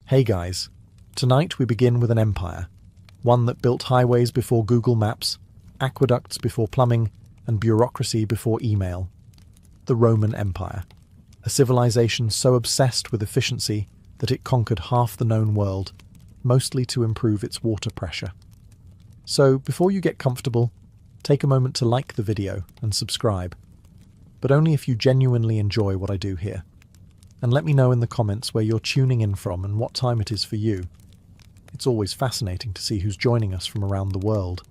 Hey guys, tonight we begin with an empire, one that built highways before Google Maps, aqueducts before plumbing, and bureaucracy before email. The Roman Empire, a civilization so obsessed with efficiency that it conquered half the known world, mostly to improve its water pressure. So before you get comfortable, take a moment to like the video and subscribe, but only if you genuinely enjoy what I do here. And let me know in the comments where you're tuning in from and what time it is for you. It's always fascinating to see who's joining us from around the world.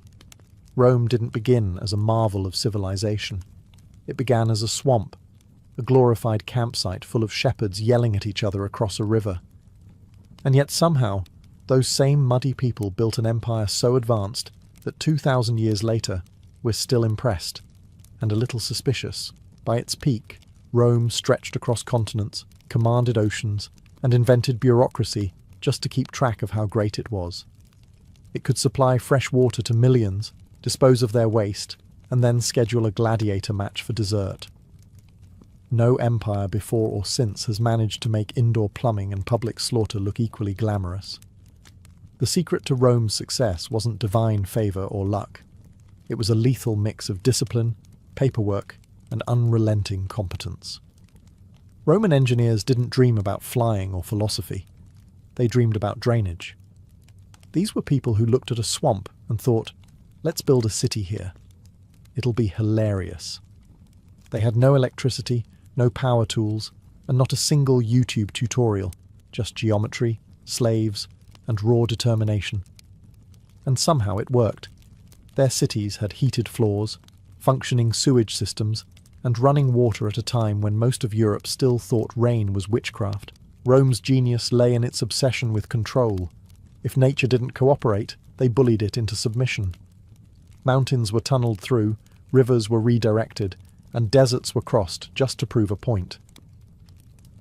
Rome didn't begin as a marvel of civilization. It began as a swamp, a glorified campsite full of shepherds yelling at each other across a river. And yet somehow, those same muddy people built an empire so advanced that 2,000 years later, we're still impressed and a little suspicious. By its peak, Rome stretched across continents, commanded oceans, and invented bureaucracy just to keep track of how great it was. It could supply fresh water to millions, dispose of their waste, and then schedule a gladiator match for dessert. No empire before or since has managed to make indoor plumbing and public slaughter look equally glamorous. The secret to Rome's success wasn't divine favor or luck. It was a lethal mix of discipline, paperwork, and unrelenting competence. Roman engineers didn't dream about flying or philosophy. They dreamed about drainage. These were people who looked at a swamp and thought, let's build a city here. It'll be hilarious. They had no electricity, no power tools, and not a single YouTube tutorial, just geometry, slaves, and raw determination. And somehow it worked. Their cities had heated floors, functioning sewage systems, and running water at a time when most of Europe still thought rain was witchcraft. Rome's genius lay in its obsession with control. If nature didn't cooperate, they bullied it into submission. Mountains were tunneled through, rivers were redirected, and deserts were crossed just to prove a point.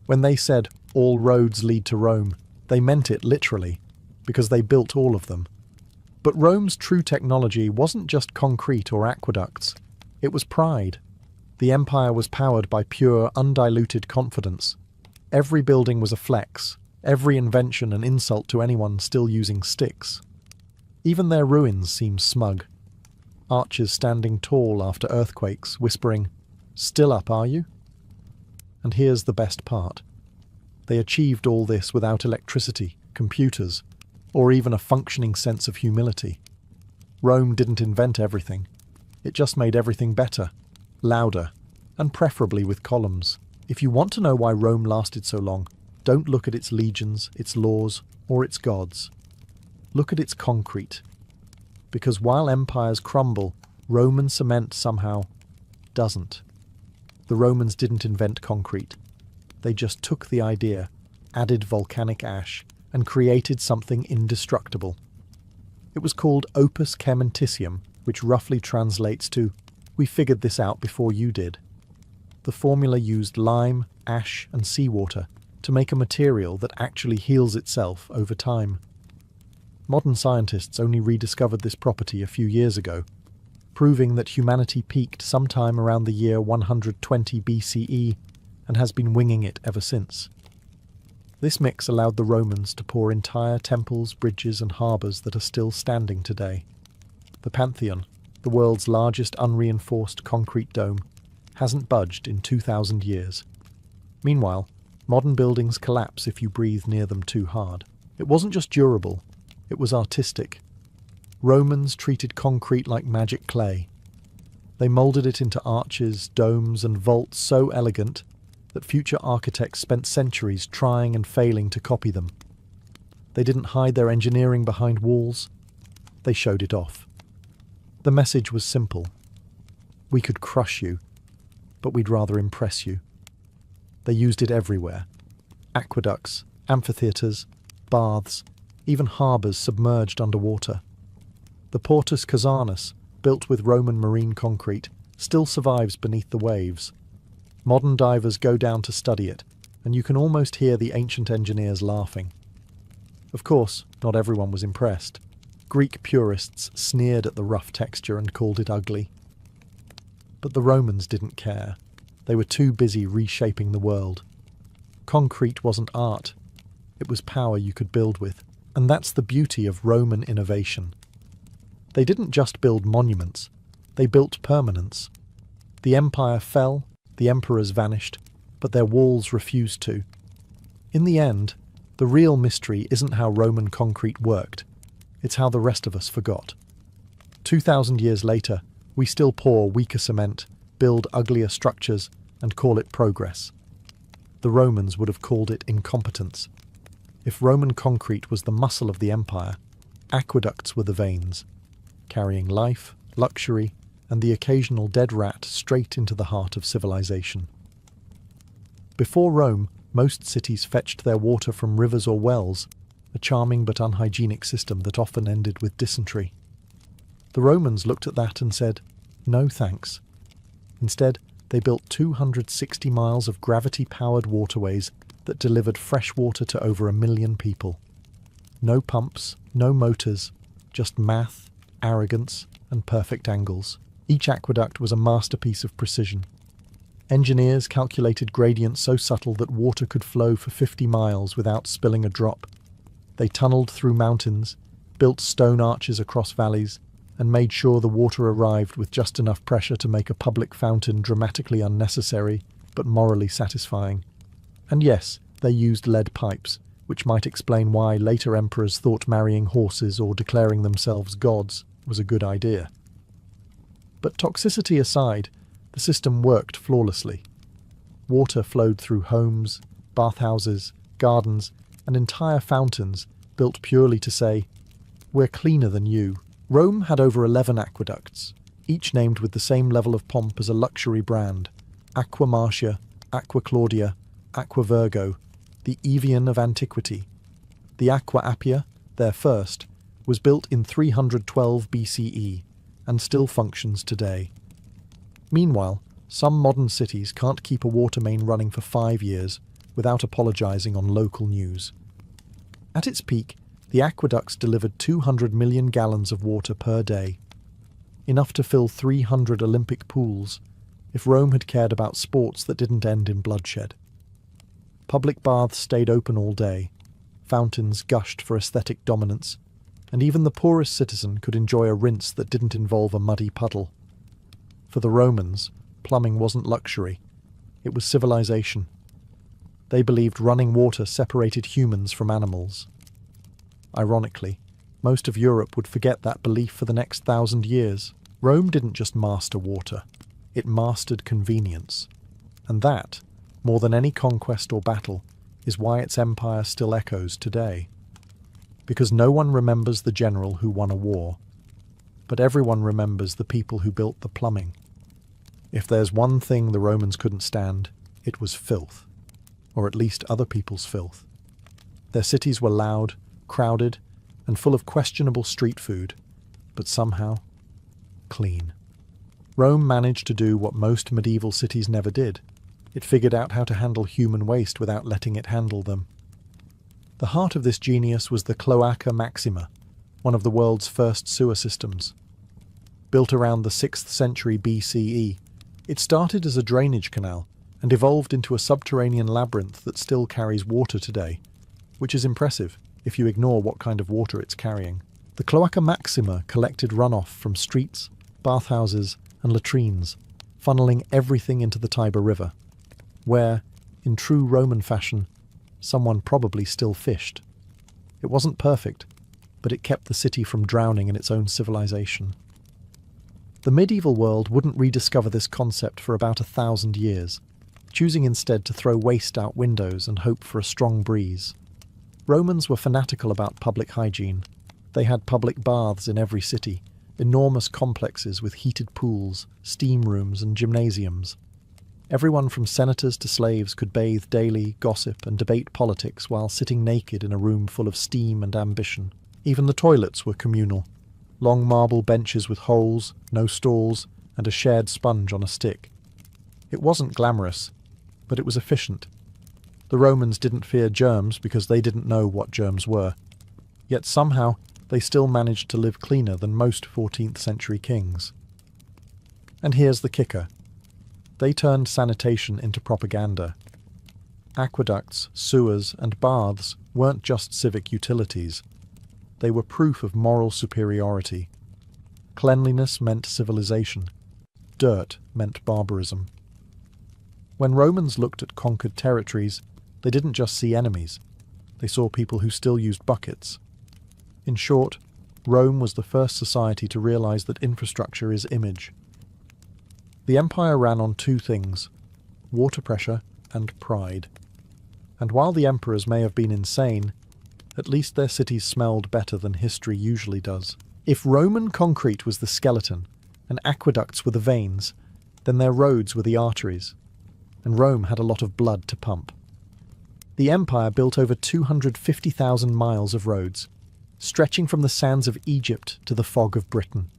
When they said, all roads lead to Rome, they meant it literally, because they built all of them. But Rome's true technology wasn't just concrete or aqueducts. It was pride. The empire was powered by pure, undiluted confidence. Every building was a flex, every invention an insult to anyone still using sticks. Even their ruins seemed smug. Arches standing tall after earthquakes, whispering, "Still up, are you?" And here's the best part. They achieved all this without electricity, computers, or even a functioning sense of humility. Rome didn't invent everything. It just made everything better, louder, and preferably with columns. If you want to know why Rome lasted so long, don't look at its legions, its laws, or its gods. Look at its concrete. Because while empires crumble, Roman cement somehow doesn't. The Romans didn't invent concrete. They just took the idea, added volcanic ash, and created something indestructible. It was called opus caementitium, which roughly translates to, "We figured this out before you did." The formula used lime, ash, and seawater to make a material that actually heals itself over time. Modern scientists only rediscovered this property a few years ago, proving that humanity peaked sometime around the year 120 BCE and has been winging it ever since. This mix allowed the Romans to pour entire temples, bridges, and harbours that are still standing today. The Pantheon, the world's largest unreinforced concrete dome, hasn't budged in 2,000 years. Meanwhile, modern buildings collapse if you breathe near them too hard. It wasn't just durable, it was artistic. Romans treated concrete like magic clay. They moulded it into arches, domes, and vaults so elegant that future architects spent centuries trying and failing to copy them. They didn't hide their engineering behind walls, they showed it off. The message was simple. We could crush you, but we'd rather impress you. They used it everywhere. Aqueducts, amphitheatres, baths, even harbours submerged underwater. The Portus Casanus, built with Roman marine concrete, still survives beneath the waves. Modern divers go down to study it, and you can almost hear the ancient engineers laughing. Of course, not everyone was impressed. Greek purists sneered at the rough texture and called it ugly. But the Romans didn't care. They were too busy reshaping the world. Concrete wasn't art. it was power you could build with. And that's the beauty of Roman innovation. They didn't just build monuments, they built permanence. The empire fell, the emperors vanished, but their walls refused to. In the end, the real mystery isn't how Roman concrete worked, it's how the rest of us forgot. 2,000 years later, we still pour weaker cement, build uglier structures, and call it progress. The Romans would have called it incompetence. If Roman concrete was the muscle of the empire, aqueducts were the veins, carrying life, luxury, and the occasional dead rat straight into the heart of civilization. Before Rome, most cities fetched their water from rivers or wells, a charming but unhygienic system that often ended with dysentery. The Romans looked at that and said, "No thanks." Instead, they built 260 miles of gravity-powered waterways that delivered fresh water to over 1 million people. No pumps, no motors, just math, arrogance, and perfect angles. Each aqueduct was a masterpiece of precision. Engineers calculated gradients so subtle that water could flow for 50 miles without spilling a drop. They tunneled through mountains, built stone arches across valleys, and made sure the water arrived with just enough pressure to make a public fountain dramatically unnecessary, but morally satisfying. And yes, they used lead pipes, which might explain why later emperors thought marrying horses or declaring themselves gods was a good idea. But toxicity aside, the system worked flawlessly. Water flowed through homes, bathhouses, gardens, and entire fountains built purely to say, "We're cleaner than you." Rome had over 11 aqueducts, each named with the same level of pomp as a luxury brand: Aqua Marcia, Aqua Claudia, Aqua Virgo, the Evian of antiquity. The Aqua Appia, their first, was built in 312 BCE and still functions today. Meanwhile, some modern cities can't keep a water main running for 5 years without apologizing on local news. At its peak, the aqueducts delivered 200 million gallons of water per day, enough to fill 300 Olympic pools if Rome had cared about sports that didn't end in bloodshed. Public baths stayed open all day, fountains gushed for aesthetic dominance, and even the poorest citizen could enjoy a rinse that didn't involve a muddy puddle. For the Romans, plumbing wasn't luxury, it was civilization. They believed running water separated humans from animals. Ironically, most of Europe would forget that belief for the next 1,000 years. Rome didn't just master water, it mastered convenience. And that, more than any conquest or battle, is why its empire still echoes today. Because no one remembers the general who won a war, but everyone remembers the people who built the plumbing. If there's one thing the Romans couldn't stand, it was filth, or at least other people's filth. Their cities were loud, crowded, and full of questionable street food, but somehow clean. Rome managed to do what most medieval cities never did. It figured out how to handle human waste without letting it handle them. The heart of this genius was the Cloaca Maxima, one of the world's first sewer systems. Built around the 6th century BCE, it started as a drainage canal and evolved into a subterranean labyrinth that still carries water today, which is impressive if you ignore what kind of water it's carrying. The Cloaca Maxima collected runoff from streets, bathhouses, and latrines, funneling everything into the Tiber River, where, in true Roman fashion, someone probably still fished. It wasn't perfect, but it kept the city from drowning in its own civilization. The medieval world wouldn't rediscover this concept for about 1,000 years, choosing instead to throw waste out windows and hope for a strong breeze. Romans were fanatical about public hygiene. They had public baths in every city, enormous complexes with heated pools, steam rooms, and gymnasiums. Everyone from senators to slaves could bathe daily, gossip, and debate politics while sitting naked in a room full of steam and ambition. Even the toilets were communal. Long marble benches with holes, no stalls, and a shared sponge on a stick. It wasn't glamorous, but it was efficient. The Romans didn't fear germs because they didn't know what germs were. Yet somehow, they still managed to live cleaner than most 14th century kings. And here's the kicker. They turned sanitation into propaganda. Aqueducts, sewers, and baths weren't just civic utilities. They were proof of moral superiority. Cleanliness meant civilization. Dirt meant barbarism. When Romans looked at conquered territories, they didn't just see enemies. They saw people who still used buckets. In short, Rome was the first society to realize that infrastructure is image. The empire ran on two things: water pressure and pride. And while the emperors may have been insane, at least their cities smelled better than history usually does. If Roman concrete was the skeleton, and aqueducts were the veins, then their roads were the arteries, and Rome had a lot of blood to pump. The empire built over 250,000 miles of roads, stretching from the sands of Egypt to the fog of Britain.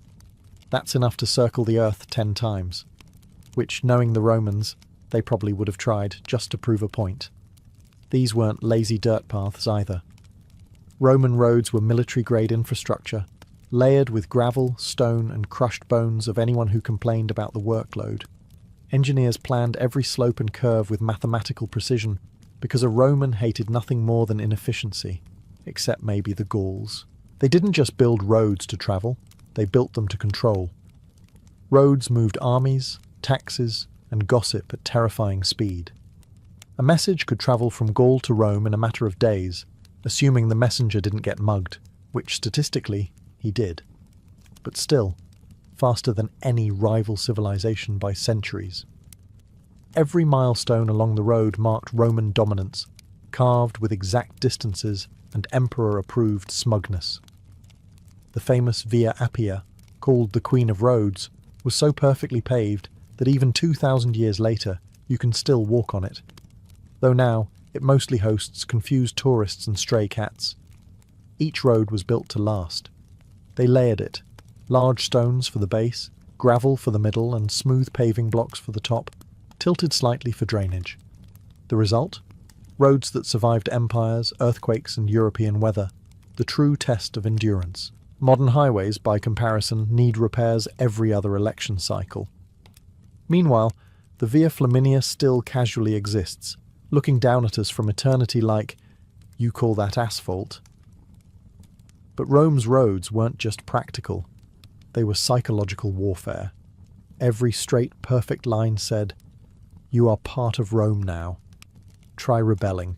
That's enough to circle the earth 10 times, which, knowing the Romans, they probably would have tried just to prove a point. These weren't lazy dirt paths either. Roman roads were military-grade infrastructure, layered with gravel, stone, and crushed bones of anyone who complained about the workload. Engineers planned every slope and curve with mathematical precision, because a Roman hated nothing more than inefficiency, except maybe the Gauls. They didn't just build roads to travel, they built them to control. Roads moved armies, taxes, and gossip at terrifying speed. A message could travel from Gaul to Rome in a matter of days, assuming the messenger didn't get mugged, which statistically he did. But still, faster than any rival civilization by centuries. Every milestone along the road marked Roman dominance, carved with exact distances and emperor-approved smugness. The famous Via Appia, called the Queen of Roads, was so perfectly paved that even 2,000 years later you can still walk on it, though now it mostly hosts confused tourists and stray cats. Each road was built to last. They layered it, large stones for the base, gravel for the middle, and smooth paving blocks for the top, tilted slightly for drainage. The result? Roads that survived empires, earthquakes, and European weather, the true test of endurance. Modern highways, by comparison, need repairs every other election cycle. Meanwhile, the Via Flaminia still casually exists, looking down at us from eternity like, "You call that asphalt?" But Rome's roads weren't just practical, they were psychological warfare. Every straight, perfect line said, "You are part of Rome now. Try rebelling.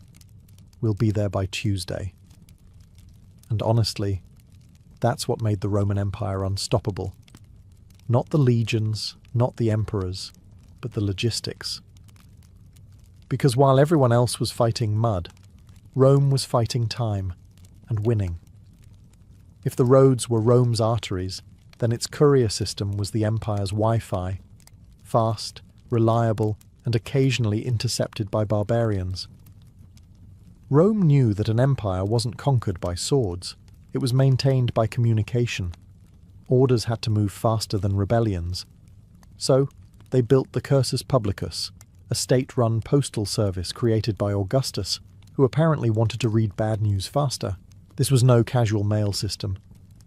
We'll be there by Tuesday." And honestly, that's what made the Roman Empire unstoppable. Not the legions, not the emperors, but the logistics. Because while everyone else was fighting mud, Rome was fighting time and winning. If the roads were Rome's arteries, then its courier system was the empire's Wi-Fi, fast, reliable, and occasionally intercepted by barbarians. Rome knew that an empire wasn't conquered by swords, it was maintained by communication. Orders had to move faster than rebellions. So, they built the Cursus Publicus, a state-run postal service created by Augustus, who apparently wanted to read bad news faster. This was no casual mail system.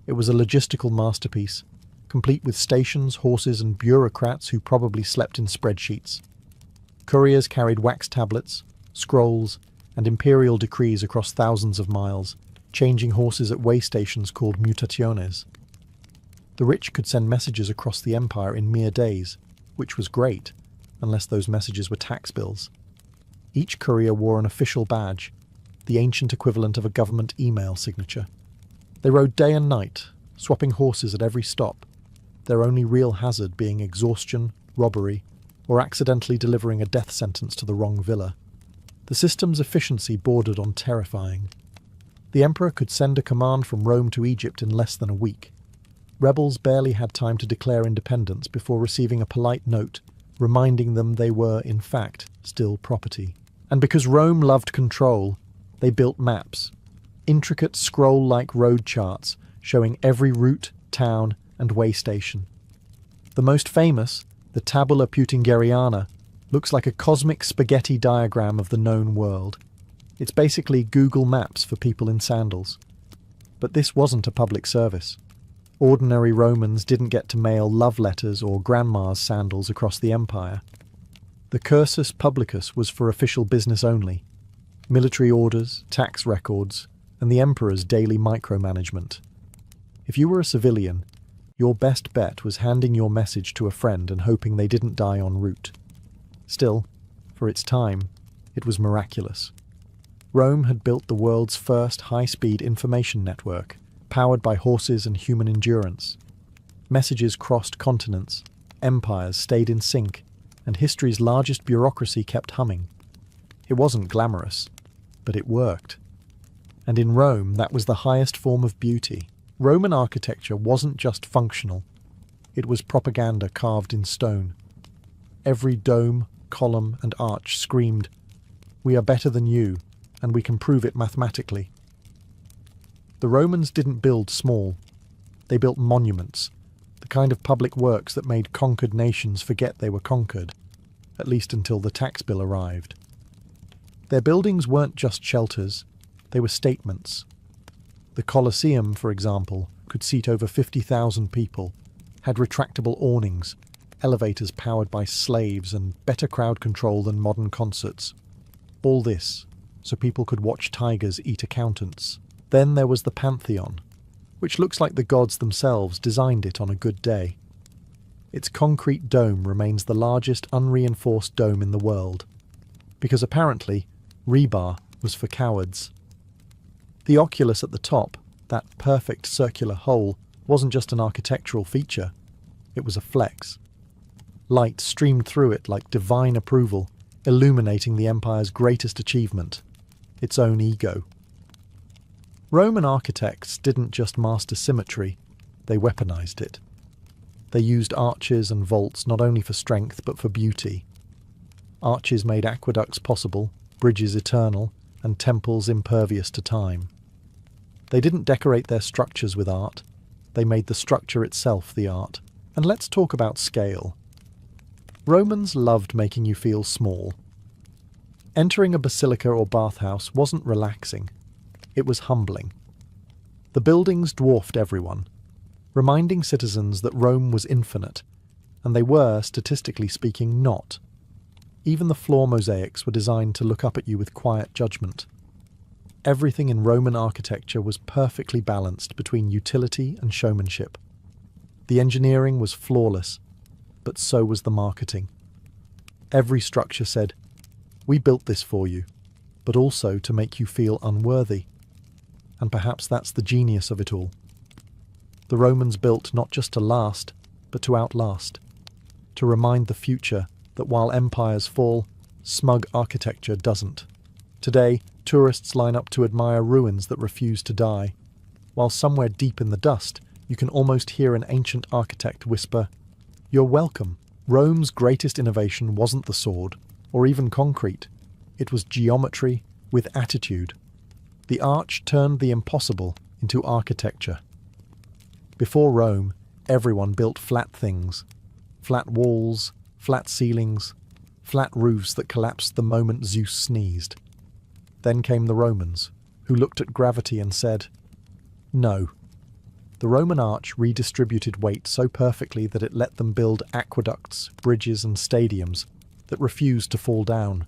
It was a logistical masterpiece, complete with stations, horses, and bureaucrats who probably slept in spreadsheets. Couriers carried wax tablets, scrolls, and imperial decrees across thousands of miles, changing horses at way stations called mutationes. The rich could send messages across the empire in mere days, which was great, unless those messages were tax bills. Each courier wore an official badge, the ancient equivalent of a government email signature. They rode day and night, swapping horses at every stop, their only real hazard being exhaustion, robbery, or accidentally delivering a death sentence to the wrong villa. The system's efficiency bordered on terrifying. The emperor could send a command from Rome to Egypt in less than a week. Rebels barely had time to declare independence before receiving a polite note reminding them they were, in fact, still property. And because Rome loved control, they built maps, intricate scroll-like road charts showing every route, town, and way station. The most famous, the Tabula Peutingeriana, looks like a cosmic spaghetti diagram of the known world. It's basically Google Maps for people in sandals. But this wasn't a public service. Ordinary Romans didn't get to mail love letters or grandma's sandals across the empire. The cursus publicus was for official business only, military orders, tax records, and the emperor's daily micromanagement. If you were a civilian, your best bet was handing your message to a friend and hoping they didn't die en route. Still, for its time, it was miraculous. Rome had built the world's first high-speed information network, powered by horses and human endurance. Messages crossed continents, empires stayed in sync, and history's largest bureaucracy kept humming. It wasn't glamorous, but it worked. And in Rome, that was the highest form of beauty. Roman architecture wasn't just functional, it was propaganda carved in stone. Every dome, column, and arch screamed, "We are better than you, and we can prove it mathematically." The Romans didn't build small. They built monuments, the kind of public works that made conquered nations forget they were conquered, at least until the tax bill arrived. Their buildings weren't just shelters, they were statements. The Colosseum, for example, could seat over 50,000 people, had retractable awnings, elevators powered by slaves, and better crowd control than modern concerts. All this, so people could watch tigers eat accountants. Then there was the Pantheon, which looks like the gods themselves designed it on a good day. Its concrete dome remains the largest unreinforced dome in the world, because apparently rebar was for cowards. The oculus at the top, that perfect circular hole, wasn't just an architectural feature, it was a flex. Light streamed through it like divine approval, illuminating the empire's greatest achievement, its own ego. Roman architects didn't just master symmetry, they weaponized it. They used arches and vaults not only for strength but for beauty. Arches made aqueducts possible, bridges eternal, and temples impervious to time. They didn't decorate their structures with art, they made the structure itself the art. And let's talk about scale. Romans loved making you feel small. Entering a basilica or bathhouse wasn't relaxing, it was humbling. The buildings dwarfed everyone, reminding citizens that Rome was infinite, and they were, statistically speaking, not. Even the floor mosaics were designed to look up at you with quiet judgment. Everything in Roman architecture was perfectly balanced between utility and showmanship. The engineering was flawless, but so was the marketing. Every structure said, "We built this for you, but also to make you feel unworthy." And perhaps that's the genius of it all. The Romans built not just to last, but to outlast, to remind the future that while empires fall, smug architecture doesn't. Today, tourists line up to admire ruins that refuse to die, while somewhere deep in the dust, you can almost hear an ancient architect whisper, "You're welcome." Rome's greatest innovation wasn't the sword, or even concrete. It was geometry with attitude. The arch turned the impossible into architecture. Before Rome, everyone built flat things. Flat walls, flat ceilings, flat roofs that collapsed the moment Zeus sneezed. Then came the Romans, who looked at gravity and said, "No." The Roman arch redistributed weight so perfectly that it let them build aqueducts, bridges, and stadiums that refused to fall down,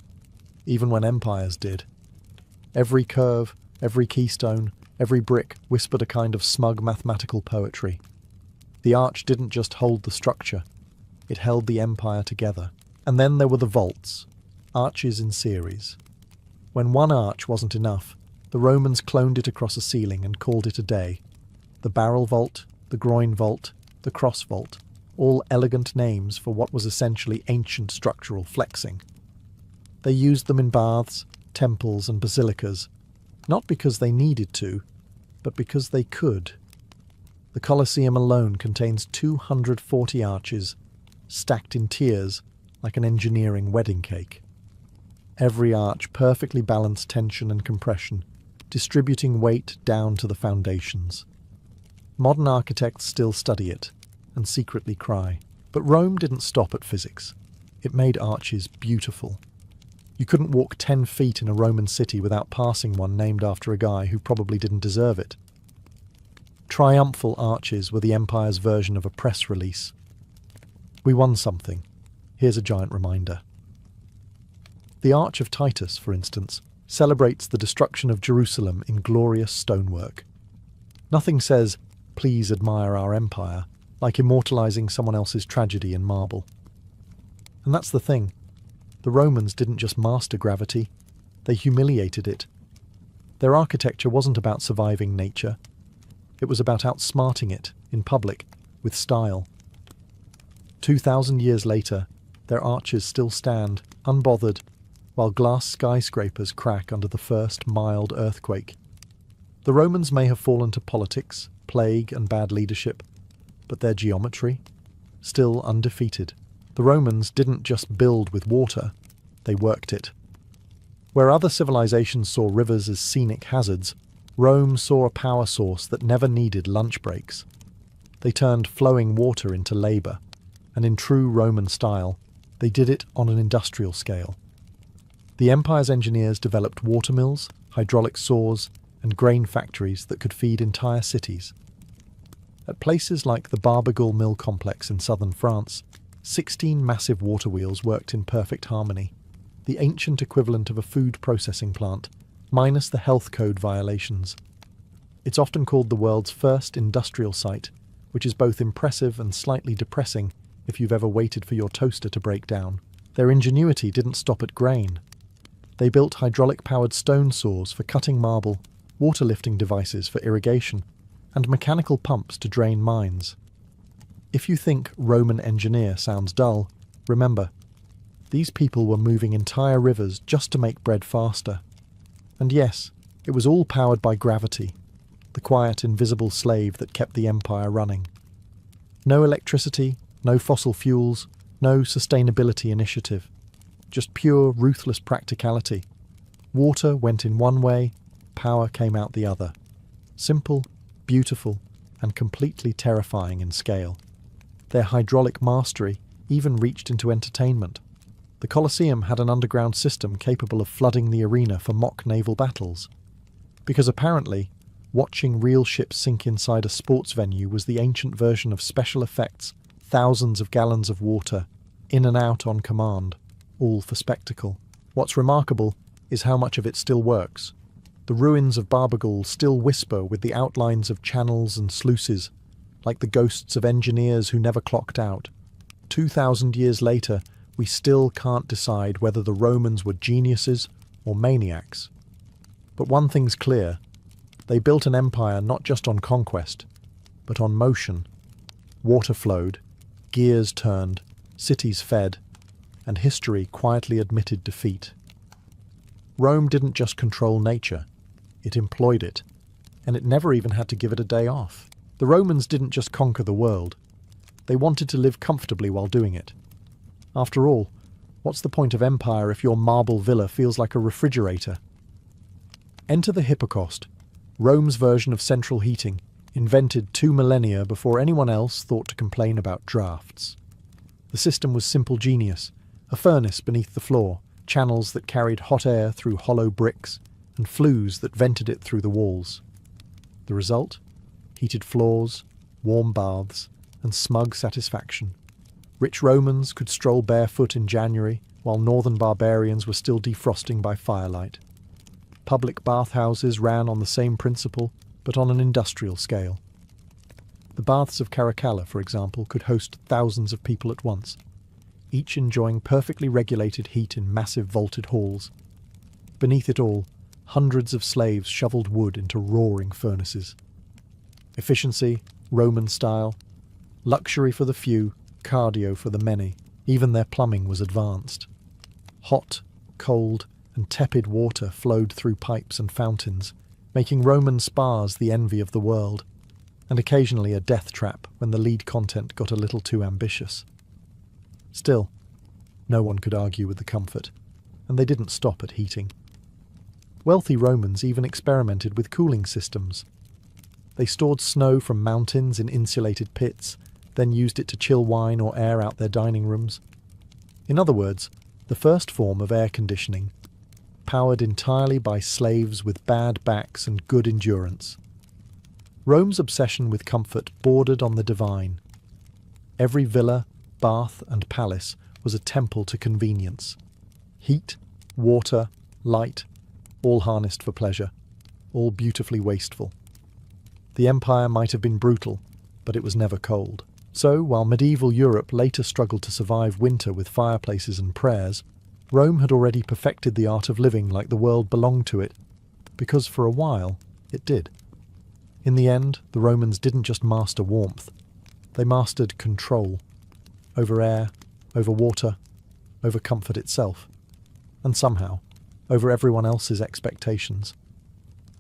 even when empires did. Every curve, every keystone, every brick whispered a kind of smug mathematical poetry. The arch didn't just hold the structure, it held the empire together. And then there were the vaults, arches in series. When one arch wasn't enough, the Romans cloned it across a ceiling and called it a day. The barrel vault, the groin vault, the cross vault, all elegant names for what was essentially ancient structural flexing. They used them in baths, temples, and basilicas, not because they needed to, but because they could. The Colosseum alone contains 240 arches, stacked in tiers like an engineering wedding cake. Every arch perfectly balanced tension and compression, distributing weight down to the foundations. Modern architects still study it and secretly cry. But Rome didn't stop at physics. It made arches beautiful. You couldn't walk 10 feet in a Roman city without passing one named after a guy who probably didn't deserve it. Triumphal arches were the empire's version of a press release. We won something. Here's a giant reminder. The Arch of Titus, for instance, celebrates the destruction of Jerusalem in glorious stonework. Nothing says, "Please admire our empire," like immortalizing someone else's tragedy in marble. And that's the thing. The Romans didn't just master gravity, they humiliated it. Their architecture wasn't about surviving nature. It was about outsmarting it, in public, with style. 2,000 years later, their arches still stand, unbothered, while glass skyscrapers crack under the first mild earthquake. The Romans may have fallen to politics, plague, and bad leadership, but their geometry? Still undefeated. The Romans didn't just build with water, they worked it. Where other civilizations saw rivers as scenic hazards, Rome saw a power source that never needed lunch breaks. They turned flowing water into labour, and in true Roman style, they did it on an industrial scale. The empire's engineers developed watermills, hydraulic saws, and grain factories that could feed entire cities. At places like the Barbegal mill complex in southern France, 16 massive water wheels worked in perfect harmony, the ancient equivalent of a food processing plant, minus the health code violations. It's often called the world's first industrial site, which is both impressive and slightly depressing if you've ever waited for your toaster to break down. Their ingenuity didn't stop at grain. They built hydraulic-powered stone saws for cutting marble, water-lifting devices for irrigation, and mechanical pumps to drain mines. If you think Roman engineer sounds dull, remember, these people were moving entire rivers just to make bread faster. And yes, it was all powered by gravity, the quiet, invisible slave that kept the empire running. No electricity, no fossil fuels, no sustainability initiative. Just pure, ruthless practicality. Water went in one way, power came out the other. Simple, beautiful, and completely terrifying in scale. Their hydraulic mastery even reached into entertainment. The Colosseum had an underground system capable of flooding the arena for mock naval battles. Because apparently, watching real ships sink inside a sports venue was the ancient version of special effects, thousands of gallons of water, in and out on command, all for spectacle. What's remarkable is how much of it still works. The ruins of Barbegal still whisper with the outlines of channels and sluices, like the ghosts of engineers who never clocked out. 2,000 years later, we still can't decide whether the Romans were geniuses or maniacs. But one thing's clear. They built an empire not just on conquest, but on motion. Water flowed, gears turned, cities fed, and history quietly admitted defeat. Rome didn't just control nature, it employed it, and it never even had to give it a day off. The Romans didn't just conquer the world, they wanted to live comfortably while doing it. After all, what's the point of empire if your marble villa feels like a refrigerator? Enter the Hippocaust, Rome's version of central heating, invented 2 millennia before anyone else thought to complain about drafts. The system was simple genius, a furnace beneath the floor, channels that carried hot air through hollow bricks, and flues that vented it through the walls. The result? Heated floors, warm baths, and smug satisfaction. Rich Romans could stroll barefoot in January, while northern barbarians were still defrosting by firelight. Public bathhouses ran on the same principle, but on an industrial scale. The baths of Caracalla, for example, could host thousands of people at once, each enjoying perfectly regulated heat in massive vaulted halls. Beneath it all, hundreds of slaves shoveled wood into roaring furnaces. Efficiency, Roman style, luxury for the few, cardio for the many. Even their plumbing was advanced. Hot, cold, and tepid water flowed through pipes and fountains, making Roman spas the envy of the world, and occasionally a death trap when the lead content got a little too ambitious. Still, no one could argue with the comfort, and they didn't stop at heating. Wealthy Romans even experimented with cooling systems. They stored snow from mountains in insulated pits, then used it to chill wine or air out their dining rooms. In other words, the first form of air conditioning, powered entirely by slaves with bad backs and good endurance. Rome's obsession with comfort bordered on the divine. Every villa, bath, and palace was a temple to convenience. Heat, Water, light, all harnessed for pleasure, all beautifully wasteful. The empire might have been brutal, but it was never cold. So, while medieval Europe later struggled to survive winter with fireplaces and prayers, Rome had already perfected the art of living like the world belonged to it, because for a while it did. In the end, the Romans didn't just master warmth, they mastered control over air, over water, over comfort itself, and somehow, over everyone else's expectations.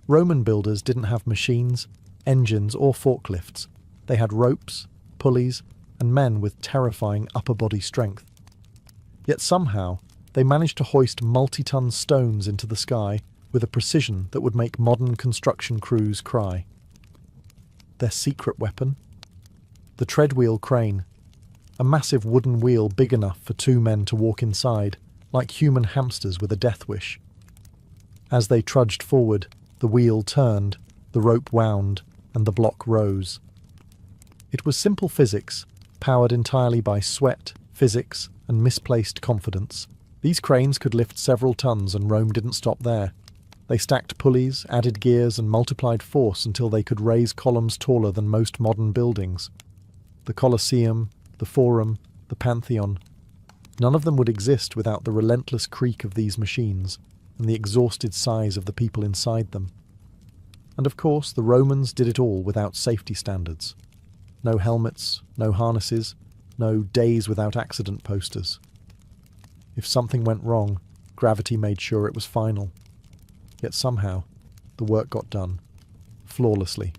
Roman builders didn't have machines, engines, or forklifts. They had ropes, pulleys, and men with terrifying upper body strength. Yet somehow, they managed to hoist multi-ton stones into the sky with a precision that would make modern construction crews cry. Their secret weapon? The treadwheel crane, a massive wooden wheel big enough for two men to walk inside, like human hamsters with a death wish. As they trudged forward, the wheel turned, the rope wound, and the block rose. It was simple physics, powered entirely by sweat, physics, and misplaced confidence. These cranes could lift several tons, and Rome didn't stop there. They stacked pulleys, added gears, and multiplied force until they could raise columns taller than most modern buildings. The Colosseum, the Forum, the Pantheon. None of them would exist without the relentless creak of these machines and the exhausted sighs of the people inside them. And of course, the Romans did it all without safety standards. No helmets, no harnesses, no days without accident posters. If something went wrong, gravity made sure it was final. Yet somehow, the work got done, flawlessly.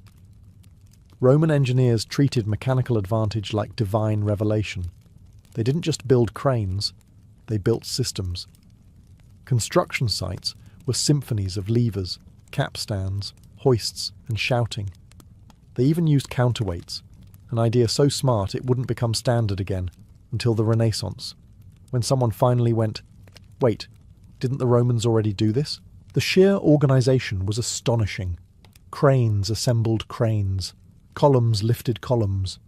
Roman engineers treated mechanical advantage like divine revelation. They didn't just build cranes, they built systems. Construction sites were symphonies of levers, capstans, hoists, and shouting. They even used counterweights, an idea so smart it wouldn't become standard again until the Renaissance, when someone finally went, "Wait, didn't the Romans already do this?" The sheer organization was astonishing. Cranes assembled cranes. Columns lifted columns.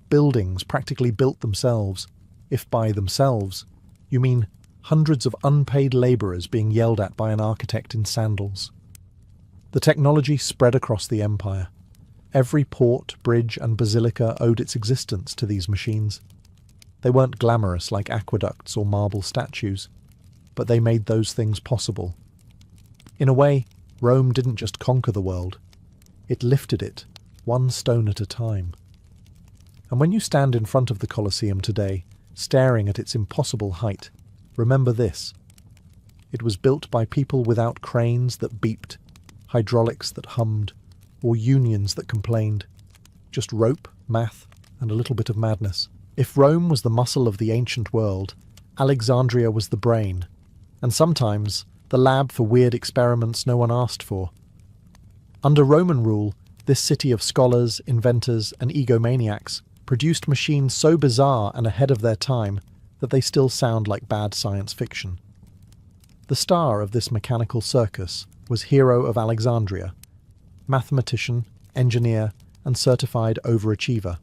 Buildings practically built themselves, if by themselves you mean hundreds of unpaid labourers being yelled at by an architect in sandals. The technology spread across the empire. Every port, bridge, and basilica owed its existence to these machines. They weren't glamorous like aqueducts or marble statues, but they made those things possible. In a way, Rome didn't just conquer the world, it lifted it, one stone at a time. And when you stand in front of the Colosseum today, staring at its impossible height, remember this. It was built by people without cranes that beeped, hydraulics that hummed, or unions that complained. Just rope, math, and a little bit of madness. If Rome was the muscle of the ancient world, Alexandria was the brain, and sometimes the lab for weird experiments no one asked for. Under Roman rule, this city of scholars, inventors, and egomaniacs produced machines so bizarre and ahead of their time that they still sound like bad science fiction. The star of this mechanical circus was Hero of Alexandria, mathematician, engineer, and certified overachiever.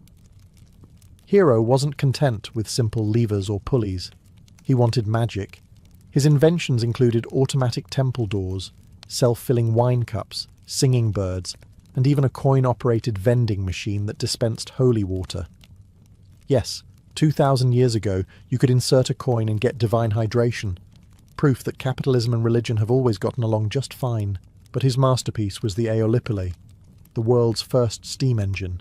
Hero wasn't content with simple levers or pulleys. He wanted magic. His inventions included automatic temple doors, self-filling wine cups, singing birds, and even a coin-operated vending machine that dispensed holy water. Yes, 2,000 years ago, you could insert a coin and get divine hydration, proof that capitalism and religion have always gotten along just fine. But his masterpiece was the Aeolipile, the world's first steam engine.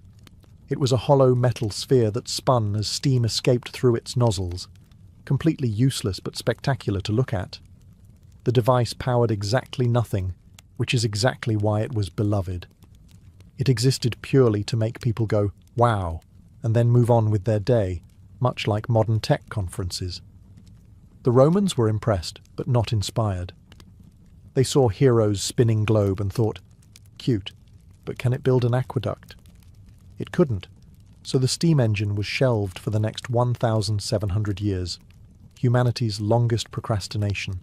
It was a hollow metal sphere that spun as steam escaped through its nozzles, completely useless but spectacular to look at. The device powered exactly nothing, which is exactly why it was beloved. It existed purely to make people go, "Wow," and then move on with their day, much like modern tech conferences. The Romans were impressed, but not inspired. They saw Hero's spinning globe and thought, "Cute, but can it build an aqueduct?" It couldn't, so the steam engine was shelved for the next 1,700 years, humanity's longest procrastination.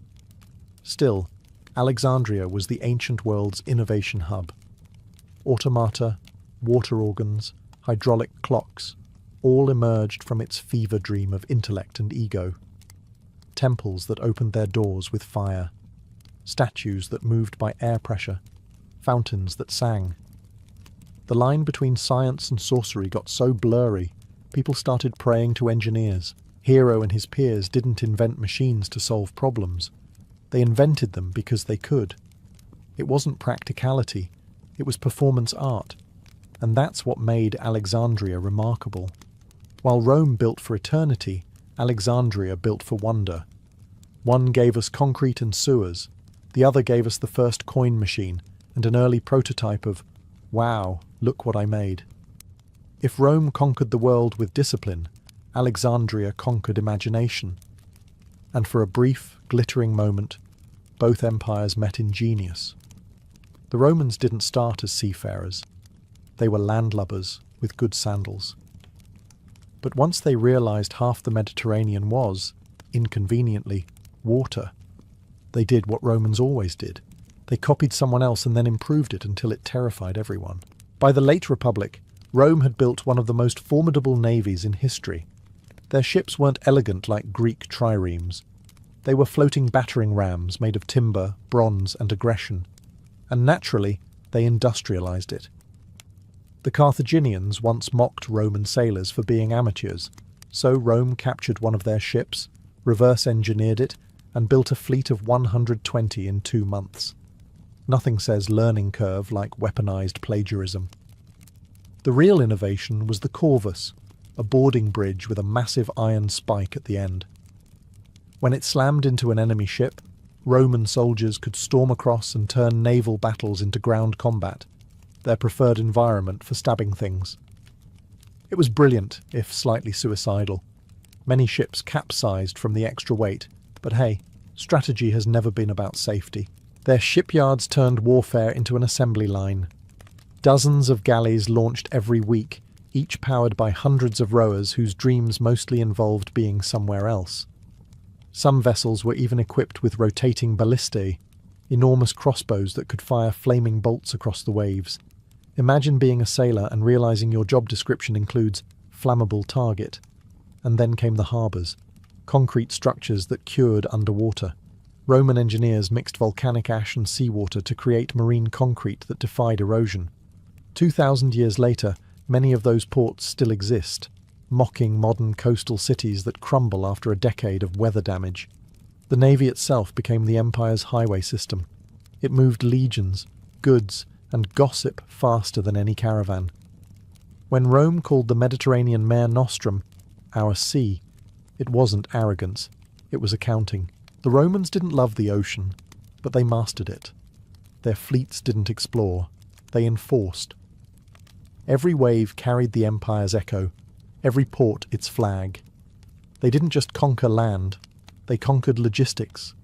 Still, Alexandria was the ancient world's innovation hub. Automata, water organs, hydraulic clocks, all emerged from its fever dream of intellect and ego. temples that opened their doors with fire, statues that moved by air pressure, fountains that sang. The line between science and sorcery got so blurry, people started praying to engineers. Hero and his peers didn't invent machines to solve problems. They invented them because they could. It wasn't practicality, it was performance art. And that's what made Alexandria remarkable. While Rome built for eternity, Alexandria built for wonder. One gave us concrete and sewers, the other gave us the first coin machine and an early prototype of, wow, look what I made. If Rome conquered the world with discipline, Alexandria conquered imagination. And for a brief, glittering moment, both empires met in genius. The Romans didn't start as seafarers. They were landlubbers with good sandals. But once they realized half the Mediterranean was, inconveniently, water, they did what Romans always did. They copied someone else and then improved it until it terrified everyone. By the late Republic, Rome had built one of the most formidable navies in history. Their ships weren't elegant like Greek triremes. They were floating battering rams made of timber, bronze, and aggression. And naturally, they industrialized it. The Carthaginians once mocked Roman sailors for being amateurs, so Rome captured one of their ships, reverse-engineered it, and built a fleet of 120 in 2 months. Nothing says learning curve like weaponized plagiarism. The real innovation was the corvus, a boarding bridge with a massive iron spike at the end. When it slammed into an enemy ship, Roman soldiers could storm across and turn naval battles into ground combat, their preferred environment for stabbing things. It was brilliant, if slightly suicidal. Many ships capsized from the extra weight, but hey, strategy has never been about safety. Their shipyards turned warfare into an assembly line. Dozens of galleys launched every week, each powered by hundreds of rowers whose dreams mostly involved being somewhere else. Some vessels were even equipped with rotating ballistae, enormous crossbows that could fire flaming bolts across the waves. Imagine being a sailor and realizing your job description includes flammable target. And then came the harbours, concrete structures that cured underwater. Roman engineers mixed volcanic ash and seawater to create marine concrete that defied erosion. 2,000 years later, many of those ports still exist, mocking modern coastal cities that crumble after a decade of weather damage. The navy itself became the empire's highway system. It moved legions, goods, and gossip faster than any caravan. When Rome called the Mediterranean Mare Nostrum our sea, it wasn't arrogance, it was accounting. The Romans didn't love the ocean, but they mastered it. Their fleets didn't explore, they enforced. Every wave carried the empire's echo, every port its flag. They didn't just conquer land, they conquered logistics.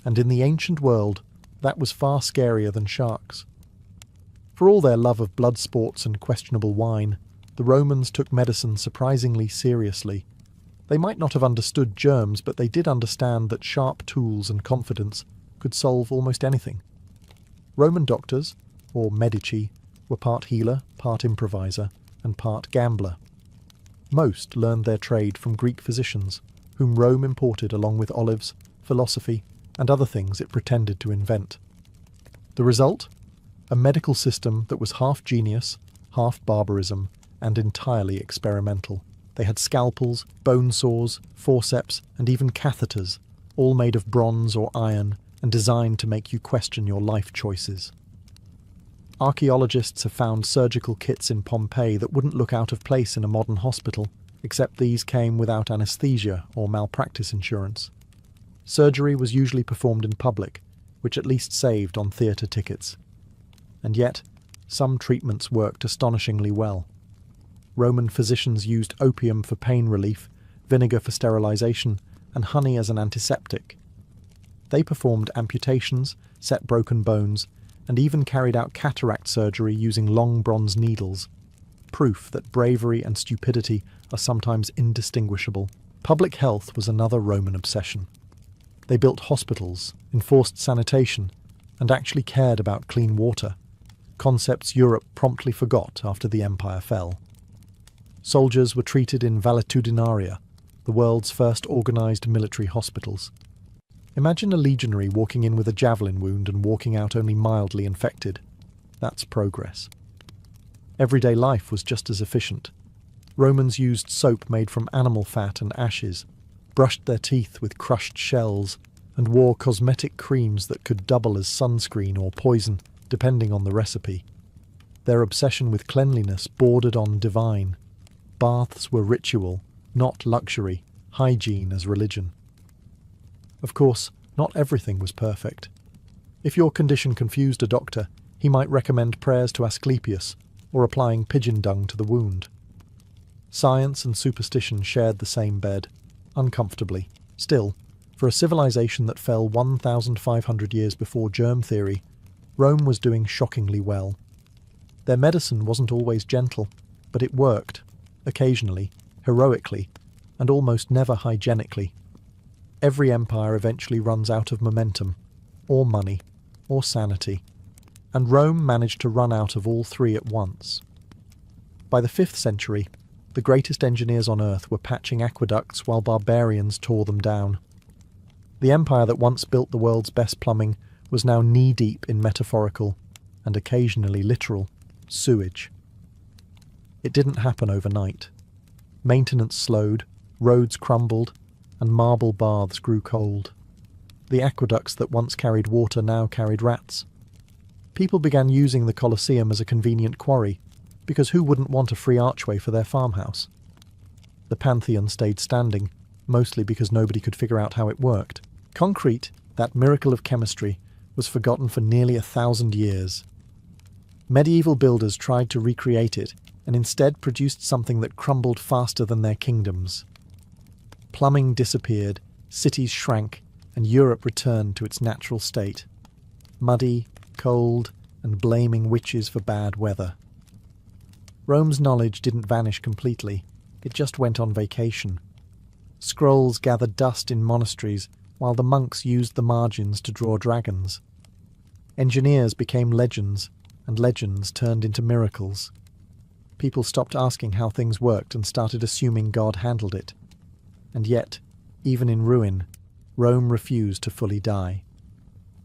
And in the ancient world, that was far scarier than sharks. For all their love of blood sports and questionable wine, the Romans took medicine surprisingly seriously. They might not have understood germs, but they did understand that sharp tools and confidence could solve almost anything. Roman doctors, or medici, were part healer, part improviser, and part gambler. Most learned their trade from Greek physicians, whom Rome imported along with olives, philosophy, and other things it pretended to invent. The result? A medical system that was half genius, half barbarism, and entirely experimental. They had scalpels, bone saws, forceps, and even catheters, all made of bronze or iron and designed to make you question your life choices. Archaeologists have found surgical kits in Pompeii that wouldn't look out of place in a modern hospital, except these came without anesthesia or malpractice insurance. Surgery was usually performed in public, which at least saved on theatre tickets. And yet, some treatments worked astonishingly well. Roman physicians used opium for pain relief, vinegar for sterilization, and honey as an antiseptic. They performed amputations, set broken bones, and even carried out cataract surgery using long bronze needles. Proof that bravery and stupidity are sometimes indistinguishable. Public health was another Roman obsession. They built hospitals, enforced sanitation, and actually cared about clean water, concepts Europe promptly forgot after the empire fell. Soldiers were treated in valetudinaria, the world's first organised military hospitals. Imagine a legionary walking in with a javelin wound and walking out only mildly infected. That's progress. Everyday life was just as efficient. Romans used soap made from animal fat and ashes, brushed their teeth with crushed shells, and wore cosmetic creams that could double as sunscreen or poison, depending on the recipe. Their obsession with cleanliness bordered on divine. Baths were ritual, not luxury, hygiene as religion. Of course, not everything was perfect. If your condition confused a doctor, he might recommend prayers to Asclepius or applying pigeon dung to the wound. Science and superstition shared the same bed, uncomfortably. Still, for a civilization that fell 1,500 years before germ theory, Rome was doing shockingly well. Their medicine wasn't always gentle, but it worked, occasionally, heroically, and almost never hygienically. Every empire eventually runs out of momentum, or money, or sanity, and Rome managed to run out of all three at once. By the 5th century, the greatest engineers on earth were patching aqueducts while barbarians tore them down. The empire that once built the world's best plumbing was now knee-deep in metaphorical, and occasionally literal, sewage. It didn't happen overnight. Maintenance slowed, roads crumbled, and marble baths grew cold. The aqueducts that once carried water now carried rats. People began using the Colosseum as a convenient quarry, because who wouldn't want a free archway for their farmhouse? The Pantheon stayed standing, mostly because nobody could figure out how it worked. Concrete, that miracle of chemistry, was forgotten for nearly 1,000 years. Medieval builders tried to recreate it, and instead produced something that crumbled faster than their kingdoms. Plumbing disappeared, cities shrank, and Europe returned to its natural state. Muddy, cold, and blaming witches for bad weather. Rome's knowledge didn't vanish completely, it just went on vacation. Scrolls gathered dust in monasteries, while the monks used the margins to draw dragons. Engineers became legends, and legends turned into miracles. People stopped asking how things worked and started assuming God handled it. And yet, even in ruin, Rome refused to fully die.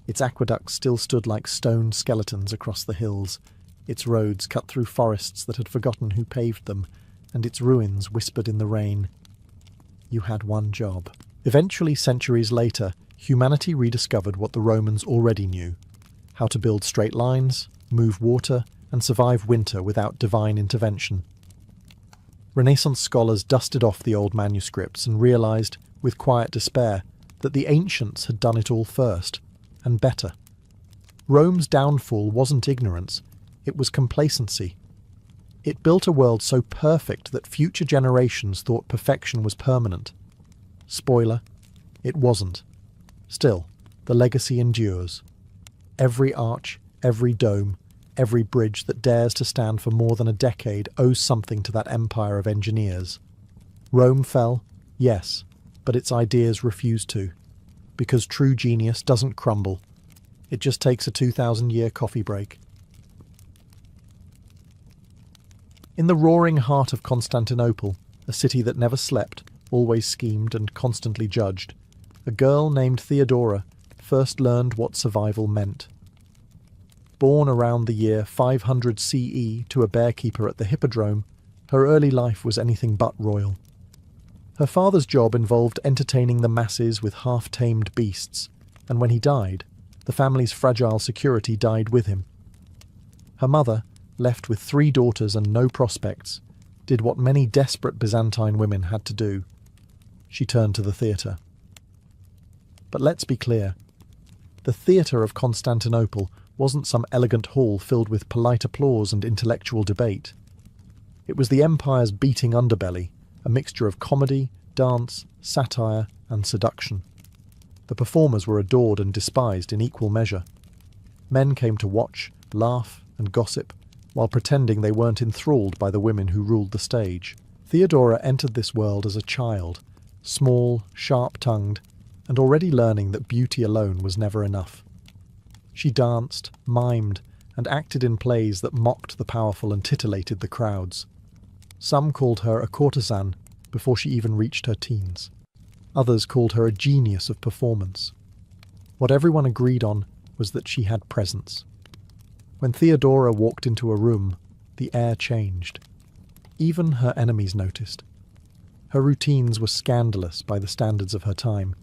Its aqueducts still stood like stone skeletons across the hills, its roads cut through forests that had forgotten who paved them, and its ruins whispered in the rain. You had one job. Eventually, centuries later, humanity rediscovered what the Romans already knew: how to build straight lines, move water, and survive winter without divine intervention. Renaissance scholars dusted off the old manuscripts and realized, with quiet despair, that the ancients had done it all first, and better. Rome's downfall wasn't ignorance, it was complacency. It built a world so perfect that future generations thought perfection was permanent. Spoiler, it wasn't. Still, the legacy endures. Every arch, every dome, every bridge that dares to stand for more than a decade owes something to that empire of engineers. Rome fell, yes, but its ideas refused to. Because true genius doesn't crumble. It just takes a 2,000-year coffee break. In the roaring heart of Constantinople, a city that never slept, always schemed and constantly judged, a girl named Theodora first learned what survival meant. Born around the year 500 CE to a bearkeeper at the Hippodrome, her early life was anything but royal. Her father's job involved entertaining the masses with half-tamed beasts, and when he died, the family's fragile security died with him. Her mother, left with 3 daughters and no prospects, did what many desperate Byzantine women had to do. She turned to the theatre. But let's be clear. The theatre of Constantinople wasn't some elegant hall filled with polite applause and intellectual debate. It was the empire's beating underbelly, a mixture of comedy, dance, satire, and seduction. The performers were adored and despised in equal measure. Men came to watch, laugh, and gossip, while pretending they weren't enthralled by the women who ruled the stage. Theodora entered this world as a child, small, sharp-tongued, and already learning that beauty alone was never enough. She danced, mimed, and acted in plays that mocked the powerful and titillated the crowds. Some called her a courtesan, before she even reached her teens. Others called her a genius of performance. What everyone agreed on was that she had presence. When Theodora walked into a room, the air changed. Even her enemies noticed. Her routines were scandalous by the standards of her time,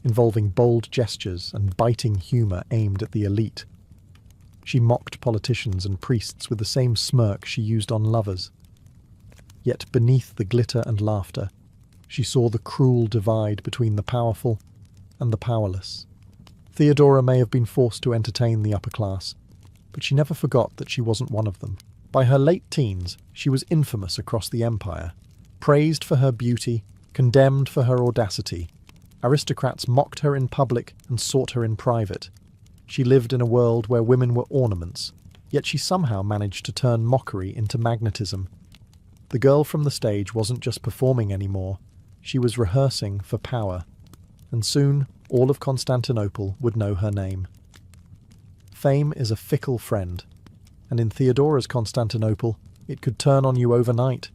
involving bold gestures and biting humour aimed at the elite. She mocked politicians and priests with the same smirk she used on lovers. Yet beneath the glitter and laughter, she saw the cruel divide between the powerful and the powerless. Theodora may have been forced to entertain the upper class, but she never forgot that she wasn't one of them. By her late teens, she was infamous across the empire, praised for her beauty, condemned for her audacity. Aristocrats mocked her in public and sought her in private. She lived in a world where women were ornaments, yet she somehow managed to turn mockery into magnetism. The girl from the stage wasn't just performing anymore, she was rehearsing for power, and soon all of Constantinople would know her name. Fame is a fickle friend, and in Theodora's Constantinople, it could turn on you overnight.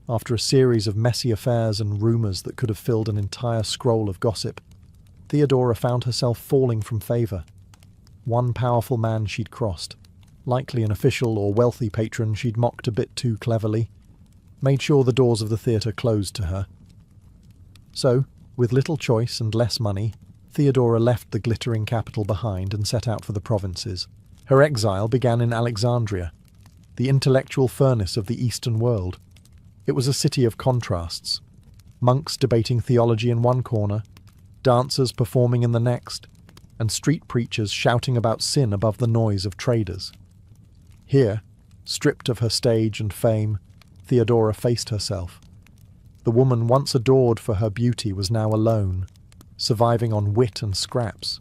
After a series of messy affairs and rumours that could have filled an entire scroll of gossip, Theodora found herself falling from favour. One powerful man she'd crossed, likely an official or wealthy patron she'd mocked a bit too cleverly, made sure the doors of the theatre closed to her. So, with little choice and less money, Theodora left the glittering capital behind and set out for the provinces. Her exile began in Alexandria, the intellectual furnace of the Eastern world. It was a city of contrasts. Monks debating theology in one corner, dancers performing in the next, and street preachers shouting about sin above the noise of traders. Here, stripped of her stage and fame, Theodora faced herself. The woman once adored for her beauty was now alone, surviving on wit and scraps.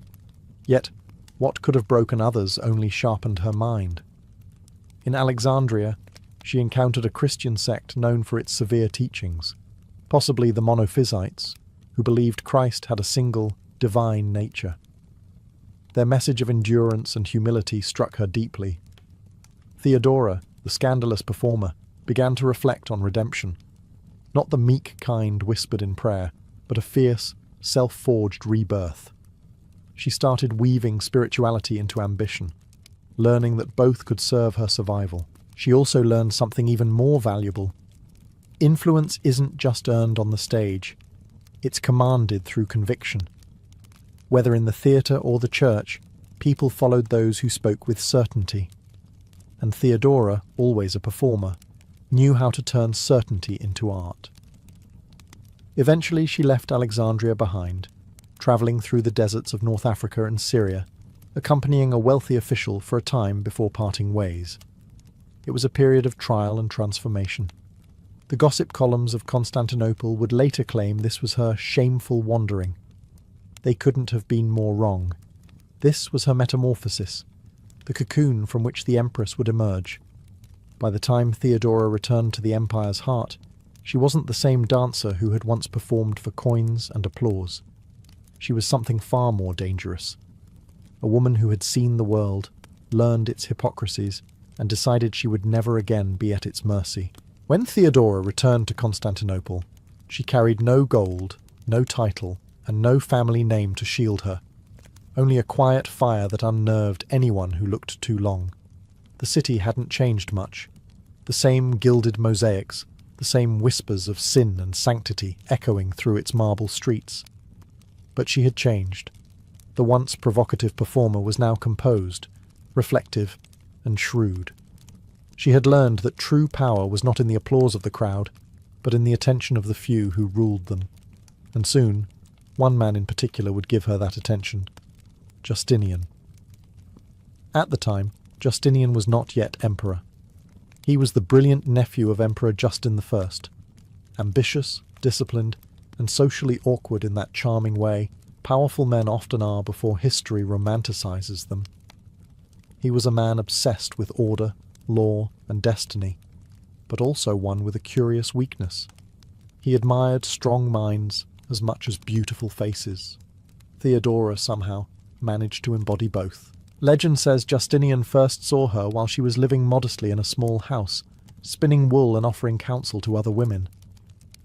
Yet, what could have broken others only sharpened her mind. In Alexandria, she encountered a Christian sect known for its severe teachings, possibly the Monophysites, who believed Christ had a single, divine nature. Their message of endurance and humility struck her deeply. Theodora, the scandalous performer, began to reflect on redemption. Not the meek kind whispered in prayer, but a fierce, self-forged rebirth. She started weaving spirituality into ambition, learning that both could serve her survival. She also learned something even more valuable. Influence isn't just earned on the stage, it's commanded through conviction. Whether in the theatre or the church, people followed those who spoke with certainty. And Theodora, always a performer, knew how to turn certainty into art. Eventually she left Alexandria behind, travelling through the deserts of North Africa and Syria, accompanying a wealthy official for a time before parting ways. It was a period of trial and transformation. The gossip columns of Constantinople would later claim this was her shameful wandering. They couldn't have been more wrong. This was her metamorphosis, the cocoon from which the empress would emerge. By the time Theodora returned to the empire's heart, she wasn't the same dancer who had once performed for coins and applause. She was something far more dangerous. A woman who had seen the world, learned its hypocrisies, and decided she would never again be at its mercy. When Theodora returned to Constantinople, she carried no gold, no title, and no family name to shield her. Only a quiet fire that unnerved anyone who looked too long. The city hadn't changed much. The same gilded mosaics, the same whispers of sin and sanctity echoing through its marble streets. But she had changed. The once provocative performer was now composed, reflective, and shrewd. She had learned that true power was not in the applause of the crowd, but in the attention of the few who ruled them. And soon, one man in particular would give her that attention: Justinian. At the time, Justinian was not yet emperor. He was the brilliant nephew of Emperor Justin I, ambitious, disciplined, and socially awkward in that charming way powerful men often are before history romanticizes them. He was a man obsessed with order, law, and destiny, but also one with a curious weakness. He admired strong minds as much as beautiful faces. Theodora somehow managed to embody both. Legend says Justinian first saw her while she was living modestly in a small house, spinning wool and offering counsel to other women.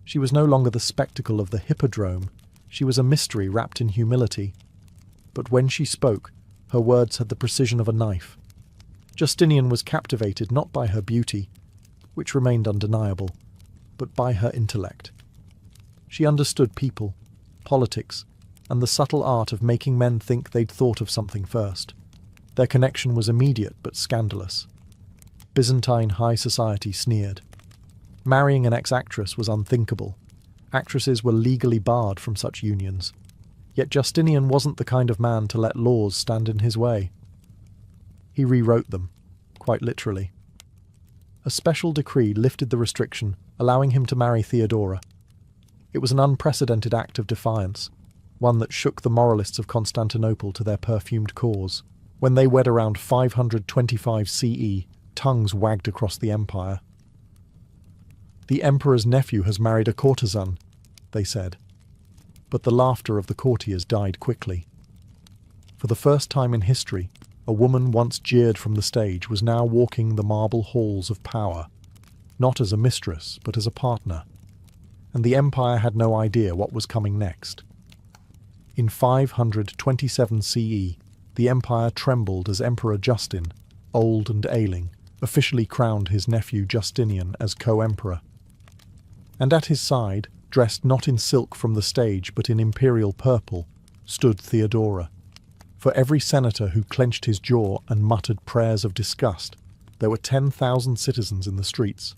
She was no longer the spectacle of the hippodrome, she was a mystery wrapped in humility. But when she spoke, her words had the precision of a knife. Justinian was captivated not by her beauty, which remained undeniable, but by her intellect. She understood people, politics, and the subtle art of making men think they'd thought of something first. Their connection was immediate but scandalous. Byzantine high society sneered. Marrying an ex-actress was unthinkable. Actresses were legally barred from such unions. Yet Justinian wasn't the kind of man to let laws stand in his way. He rewrote them, quite literally. A special decree lifted the restriction, allowing him to marry Theodora. It was an unprecedented act of defiance, one that shook the moralists of Constantinople to their perfumed cause. When they wed around 525 CE, tongues wagged across the empire. "The emperor's nephew has married a courtesan," they said. But the laughter of the courtiers died quickly. For the first time in history, a woman once jeered from the stage was now walking the marble halls of power, not as a mistress, but as a partner. And the empire had no idea what was coming next. In 527 CE, the empire trembled as Emperor Justin, old and ailing, officially crowned his nephew Justinian as co-emperor. And at his side, dressed not in silk from the stage but in imperial purple, stood Theodora. For every senator who clenched his jaw and muttered prayers of disgust, there were 10,000 citizens in the streets,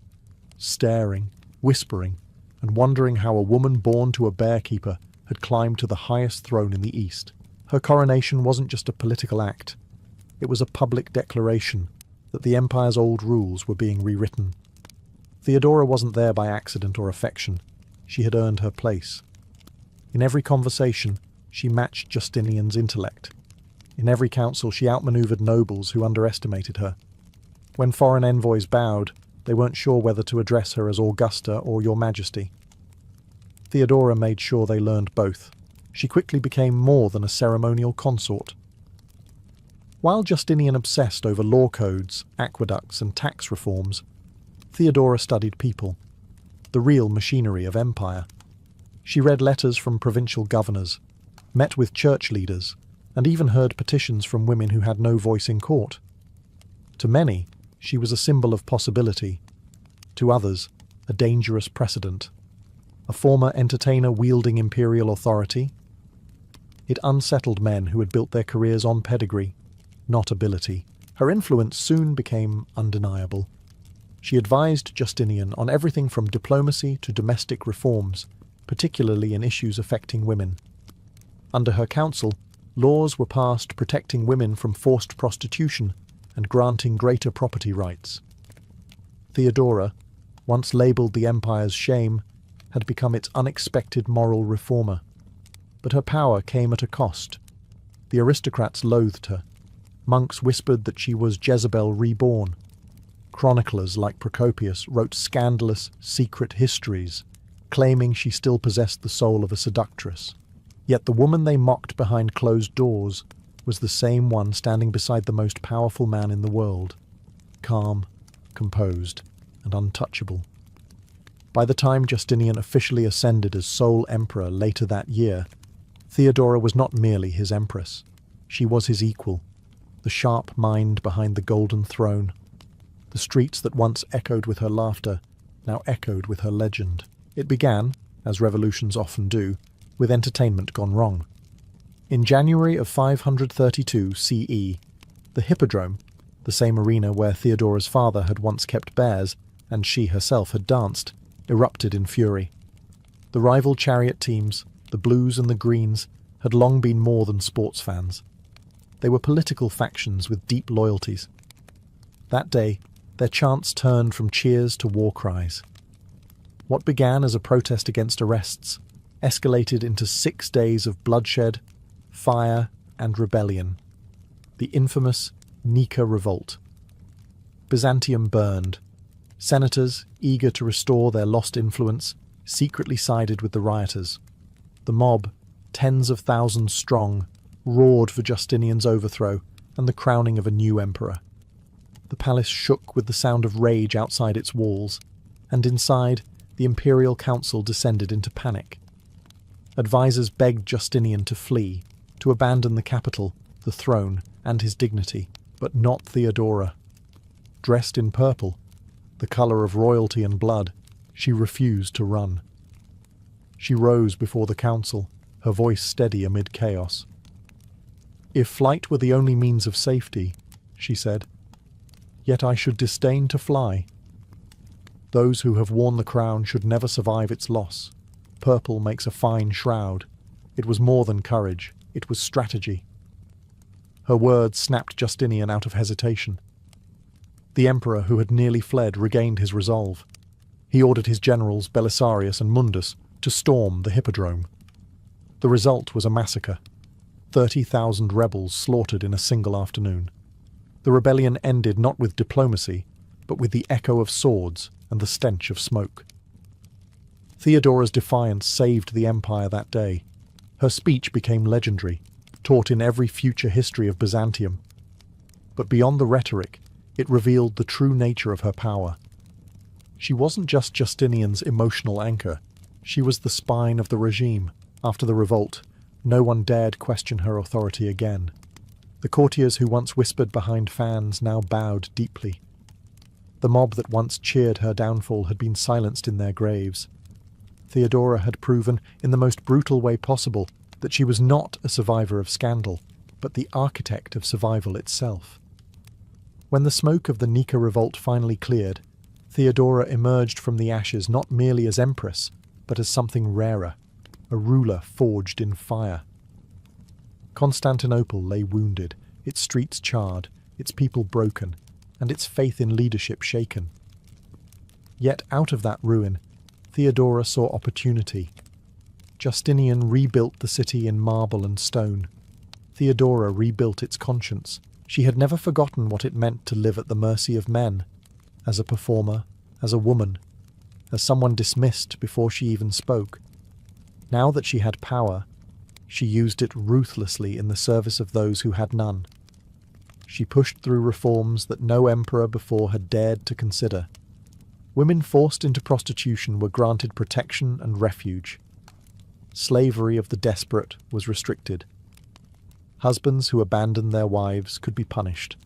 staring, whispering, and wondering how a woman born to a bearkeeper had climbed to the highest throne in the East. Her coronation wasn't just a political act. It was a public declaration that the empire's old rules were being rewritten. Theodora wasn't there by accident or affection. She had earned her place. In every conversation, she matched Justinian's intellect. In every council, she outmaneuvered nobles who underestimated her. When foreign envoys bowed, they weren't sure whether to address her as Augusta or Your Majesty. Theodora made sure they learned both. She quickly became more than a ceremonial consort. While Justinian obsessed over law codes, aqueducts, and tax reforms, Theodora studied people, the real machinery of empire. She read letters from provincial governors, met with church leaders, and even heard petitions from women who had no voice in court. To many, she was a symbol of possibility. To others, a dangerous precedent. A former entertainer wielding imperial authority. It unsettled men who had built their careers on pedigree, not ability. Her influence soon became undeniable. She advised Justinian on everything from diplomacy to domestic reforms, particularly in issues affecting women. Under her counsel, laws were passed protecting women from forced prostitution and granting greater property rights. Theodora, once labelled the empire's shame, had become its unexpected moral reformer. But her power came at a cost. The aristocrats loathed her. Monks whispered that she was Jezebel reborn. Chroniclers like Procopius wrote scandalous, secret histories, claiming she still possessed the soul of a seductress. Yet the woman they mocked behind closed doors was the same one standing beside the most powerful man in the world, calm, composed, and untouchable. By the time Justinian officially ascended as sole emperor later that year, Theodora was not merely his empress. She was his equal, the sharp mind behind the golden throne. The streets that once echoed with her laughter now echoed with her legend. It began, as revolutions often do, with entertainment gone wrong. In January of 532 CE, the Hippodrome, the same arena where Theodora's father had once kept bears and she herself had danced, erupted in fury. The rival chariot teams, the Blues and the Greens, had long been more than sports fans. They were political factions with deep loyalties. That day, their chants turned from cheers to war cries. What began as a protest against arrests escalated into 6 days of bloodshed, fire, and rebellion. The infamous Nika Revolt. Byzantium burned. Senators, eager to restore their lost influence, secretly sided with the rioters. The mob, tens of thousands strong, roared for Justinian's overthrow and the crowning of a new emperor. The palace shook with the sound of rage outside its walls, and inside, the imperial council descended into panic. Advisors begged Justinian to flee, to abandon the capital, the throne, and his dignity, but not Theodora. Dressed in purple, the colour of royalty and blood, she refused to run. She rose before the council, her voice steady amid chaos. "If flight were the only means of safety," she said, "yet I should disdain to fly. Those who have worn the crown should never survive its loss. Purple makes a fine shroud. It was more than courage, it was strategy." Her words snapped Justinian out of hesitation. The emperor, who had nearly fled, regained his resolve. He ordered his generals, Belisarius and Mundus, to storm the hippodrome. The result was a massacre. 30,000 rebels slaughtered in a single afternoon. The rebellion ended not with diplomacy, but with the echo of swords and the stench of smoke. Theodora's defiance saved the empire that day. Her speech became legendary, taught in every future history of Byzantium. But beyond the rhetoric, it revealed the true nature of her power. She wasn't just Justinian's emotional anchor. She was the spine of the regime. After the revolt, no one dared question her authority again. The courtiers who once whispered behind fans now bowed deeply. The mob that once cheered her downfall had been silenced in their graves. Theodora had proven, in the most brutal way possible, that she was not a survivor of scandal, but the architect of survival itself. When the smoke of the Nika revolt finally cleared, Theodora emerged from the ashes not merely as empress, but as something rarer, a ruler forged in fire. Constantinople lay wounded, its streets charred, its people broken, and its faith in leadership shaken. Yet out of that ruin, Theodora saw opportunity. Justinian rebuilt the city in marble and stone. Theodora rebuilt its conscience. She had never forgotten what it meant to live at the mercy of men, as a performer, as a woman, as someone dismissed before she even spoke. Now that she had power, she used it ruthlessly in the service of those who had none. She pushed through reforms that no emperor before had dared to consider. Women forced into prostitution were granted protection and refuge. Slavery of the desperate was restricted. Husbands who abandoned their wives could be punished.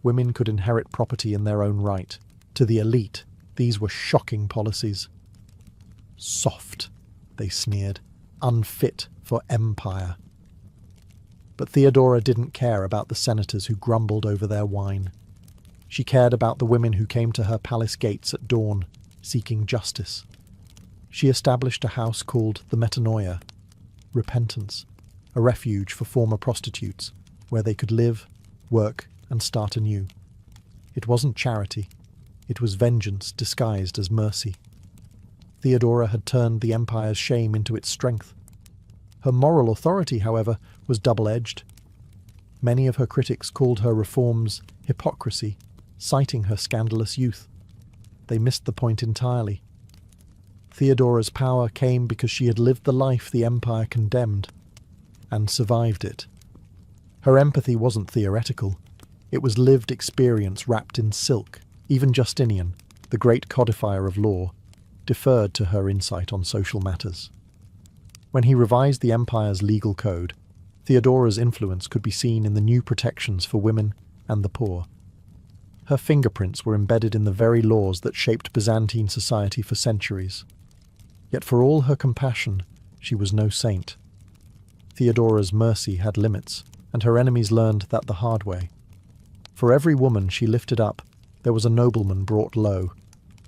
Women could inherit property in their own right. To the elite, these were shocking policies. "Soft," they sneered, "unfit for empire." But Theodora didn't care about the senators who grumbled over their wine. She cared about the women who came to her palace gates at dawn, seeking justice. She established a house called the Metanoia, repentance, a refuge for former prostitutes, where they could live, work, and start anew. It wasn't charity. It was vengeance disguised as mercy. Theodora had turned the empire's shame into its strength. Her moral authority, however, was double-edged. Many of her critics called her reforms hypocrisy, citing her scandalous youth. They missed the point entirely. Theodora's power came because she had lived the life the empire condemned, and survived it. Her empathy wasn't theoretical. It was lived experience wrapped in silk. Even Justinian, the great codifier of law, deferred to her insight on social matters. When he revised the empire's legal code, Theodora's influence could be seen in the new protections for women and the poor. Her fingerprints were embedded in the very laws that shaped Byzantine society for centuries. Yet for all her compassion, she was no saint. Theodora's mercy had limits, and her enemies learned that the hard way. For every woman she lifted up, there was a nobleman brought low,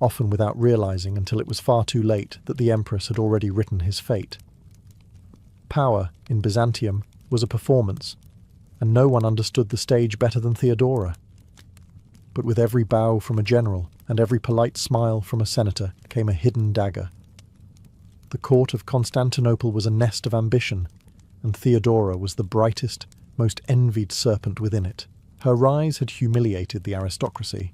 often without realizing until it was far too late that the empress had already written his fate. Power, in Byzantium, was a performance, and no one understood the stage better than Theodora. But with every bow from a general and every polite smile from a senator came a hidden dagger. The court of Constantinople was a nest of ambition, and Theodora was the brightest, most envied serpent within it. Her rise had humiliated the aristocracy.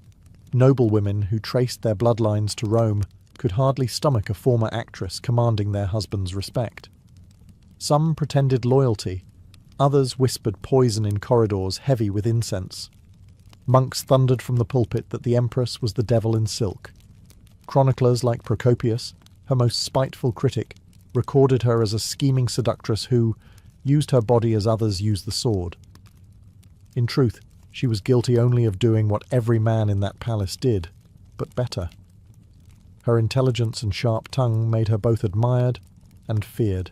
Noblewomen who traced their bloodlines to Rome could hardly stomach a former actress commanding their husband's respect. Some pretended loyalty, others whispered poison in corridors heavy with incense. Monks thundered from the pulpit that the empress was the devil in silk. Chroniclers like Procopius, her most spiteful critic, recorded her as a scheming seductress who used her body as others use the sword. In truth, she was guilty only of doing what every man in that palace did, but better. Her intelligence and sharp tongue made her both admired and feared.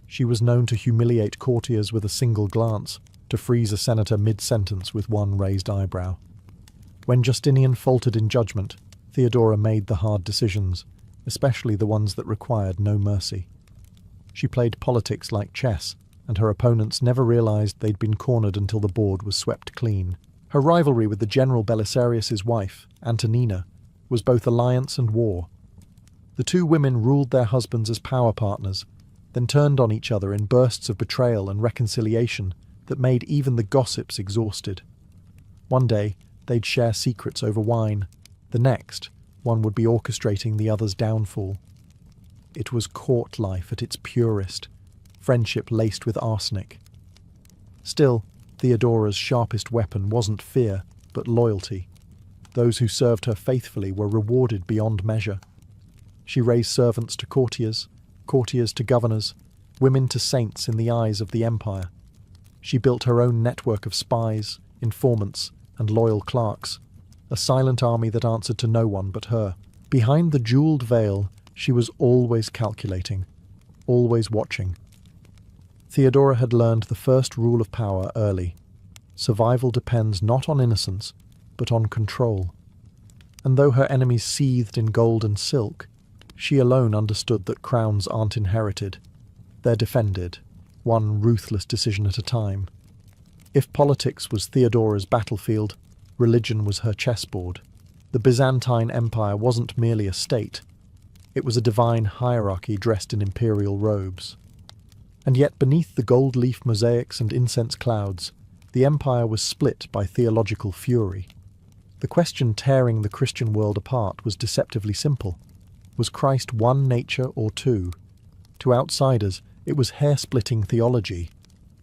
She was known to humiliate courtiers with a single glance, to freeze a senator mid-sentence with one raised eyebrow. When Justinian faltered in judgment, Theodora made the hard decisions, especially the ones that required no mercy. She played politics like chess, and her opponents never realized they'd been cornered until the board was swept clean. Her rivalry with the general Belisarius's wife, Antonina, was both alliance and war. The two women ruled their husbands as power partners, then turned on each other in bursts of betrayal and reconciliation that made even the gossips exhausted. One day, they'd share secrets over wine. The next, one would be orchestrating the other's downfall. It was court life at its purest, friendship laced with arsenic. Still, Theodora's sharpest weapon wasn't fear, but loyalty. Those who served her faithfully were rewarded beyond measure. She raised servants to courtiers, courtiers to governors, women to saints in the eyes of the empire. She built her own network of spies, informants, and loyal clerks, a silent army that answered to no one but her. Behind the jeweled veil, she was always calculating, always watching. Theodora had learned the first rule of power early. Survival depends not on innocence, but on control. And though her enemies seethed in gold and silk, she alone understood that crowns aren't inherited. They're defended, one ruthless decision at a time. If politics was Theodora's battlefield, religion was her chessboard. The Byzantine Empire wasn't merely a state. It was a divine hierarchy dressed in imperial robes. And yet beneath the gold-leaf mosaics and incense clouds, the empire was split by theological fury. The question tearing the Christian world apart was deceptively simple. Was Christ one nature or two? To outsiders, it was hair-splitting theology.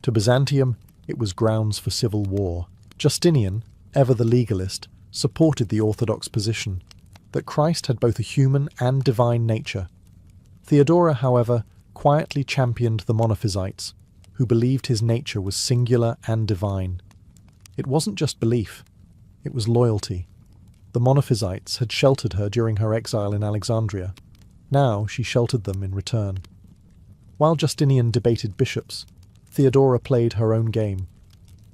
To Byzantium, it was grounds for civil war. Justinian, ever the legalist, supported the orthodox position that Christ had both a human and divine nature. Theodora, however, quietly championed the Monophysites, who believed his nature was singular and divine. It wasn't just belief, it was loyalty. The Monophysites had sheltered her during her exile in Alexandria. Now she sheltered them in return. While Justinian debated bishops, Theodora played her own game.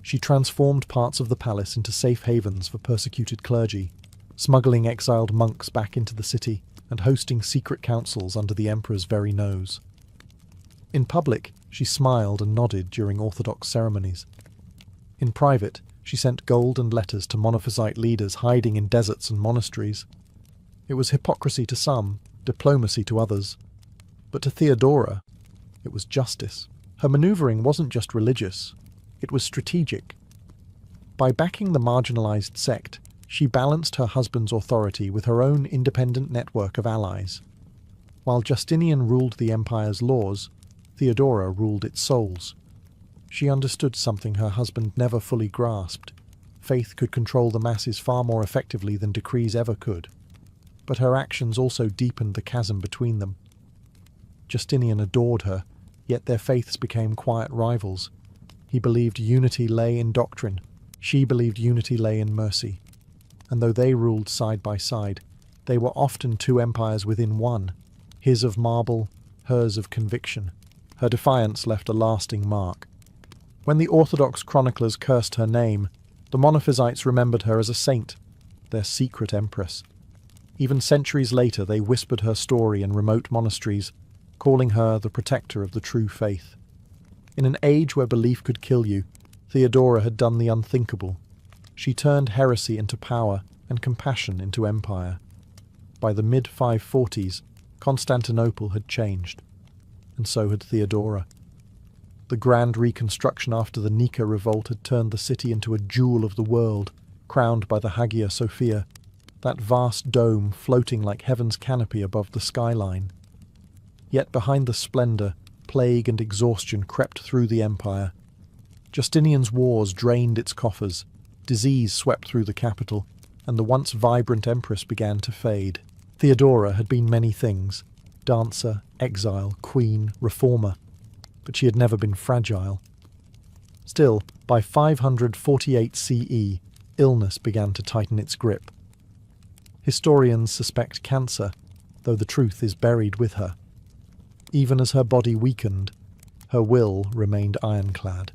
She transformed parts of the palace into safe havens for persecuted clergy, smuggling exiled monks back into the city and hosting secret councils under the emperor's very nose. In public, she smiled and nodded during orthodox ceremonies. In private, she sent gold and letters to Monophysite leaders hiding in deserts and monasteries. It was hypocrisy to some, diplomacy to others. But to Theodora, it was justice. Her maneuvering wasn't just religious, it was strategic. By backing the marginalized sect, she balanced her husband's authority with her own independent network of allies. While Justinian ruled the empire's laws, Theodora ruled its souls. She understood something her husband never fully grasped. Faith could control the masses far more effectively than decrees ever could. But her actions also deepened the chasm between them. Justinian adored her, yet their faiths became quiet rivals. He believed unity lay in doctrine. She believed unity lay in mercy. And though they ruled side by side, they were often two empires within one, his of marble, hers of conviction. Her defiance left a lasting mark. When the Orthodox chroniclers cursed her name, the Monophysites remembered her as a saint, their secret empress. Even centuries later they whispered her story in remote monasteries, calling her the protector of the true faith. In an age where belief could kill you, Theodora had done the unthinkable. She turned heresy into power and compassion into empire. By the mid-540s, Constantinople had changed, and so had Theodora. The grand reconstruction after the Nika revolt had turned the city into a jewel of the world, crowned by the Hagia Sophia, that vast dome floating like heaven's canopy above the skyline. Yet behind the splendor, plague and exhaustion crept through the empire. Justinian's wars drained its coffers, disease swept through the capital, and the once vibrant empress began to fade. Theodora had been many things: dancer, exile, queen, reformer, but she had never been fragile. Still, by 548 CE, illness began to tighten its grip. Historians suspect cancer, though the truth is buried with her. Even as her body weakened, her will remained ironclad.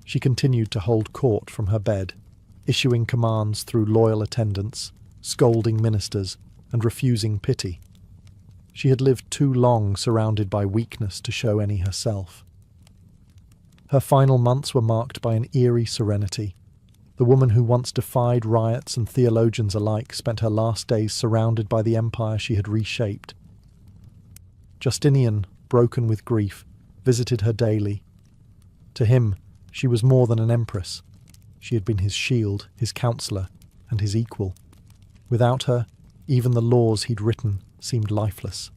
She continued to hold court from her bed, issuing commands through loyal attendants, scolding ministers, and refusing pity. She had lived too long surrounded by weakness to show any herself. Her final months were marked by an eerie serenity. The woman who once defied riots and theologians alike spent her last days surrounded by the empire she had reshaped. Justinian, broken with grief, visited her daily. To him, she was more than an empress. She had been his shield, his counselor, and his equal. Without her, even the laws he'd written seemed lifeless.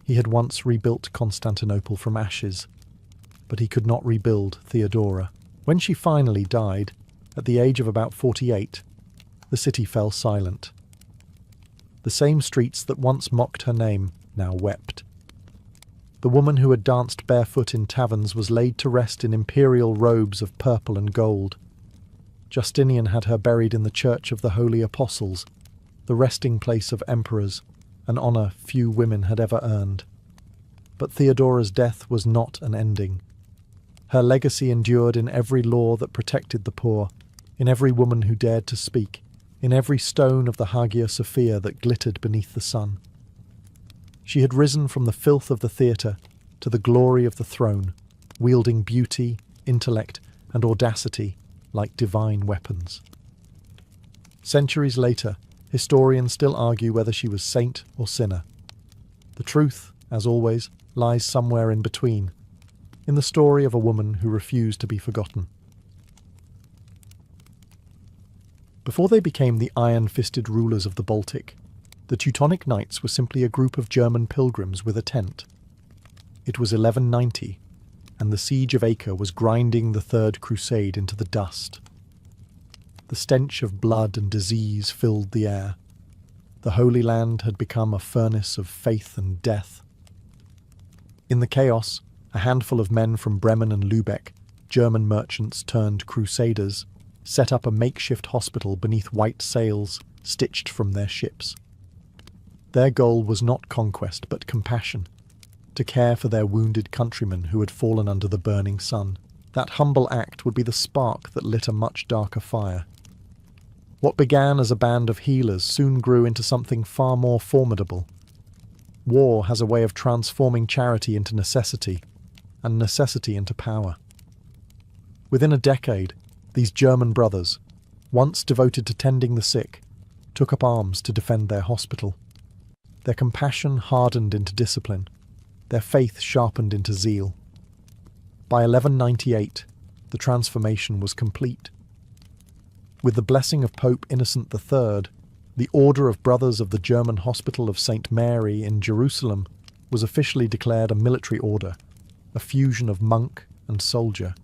He had once rebuilt Constantinople from ashes, but he could not rebuild Theodora. When she finally died, at the age of about 48, the city fell silent. The same streets that once mocked her name now wept. The woman who had danced barefoot in taverns was laid to rest in imperial robes of purple and gold. Justinian had her buried in the Church of the Holy Apostles, the resting place of emperors, an honour few women had ever earned. But Theodora's death was not an ending. Her legacy endured in every law that protected the poor, in every woman who dared to speak, in every stone of the Hagia Sophia that glittered beneath the sun. She had risen from the filth of the theatre to the glory of the throne, wielding beauty, intellect, and audacity like divine weapons. Centuries later, historians still argue whether she was saint or sinner. The truth, as always, lies somewhere in between, in the story of a woman who refused to be forgotten. Before they became the iron-fisted rulers of the Baltic, the Teutonic Knights were simply a group of German pilgrims with a tent. It was 1190, and the siege of Acre was grinding the Third Crusade into the dust. The stench of blood and disease filled the air. The Holy Land had become a furnace of faith and death. In the chaos, a handful of men from Bremen and Lübeck, German merchants turned crusaders, set up a makeshift hospital beneath white sails stitched from their ships. Their goal was not conquest but compassion, to care for their wounded countrymen who had fallen under the burning sun. That humble act would be the spark that lit a much darker fire. What began as a band of healers soon grew into something far more formidable. War has a way of transforming charity into necessity, and necessity into power. Within a decade, these German brothers, once devoted to tending the sick, took up arms to defend their hospital. Their compassion hardened into discipline, their faith sharpened into zeal. By 1198, the transformation was complete. With the blessing of Pope Innocent III, the Order of Brothers of the German Hospital of St. Mary in Jerusalem was officially declared a military order, a fusion of monk and soldier.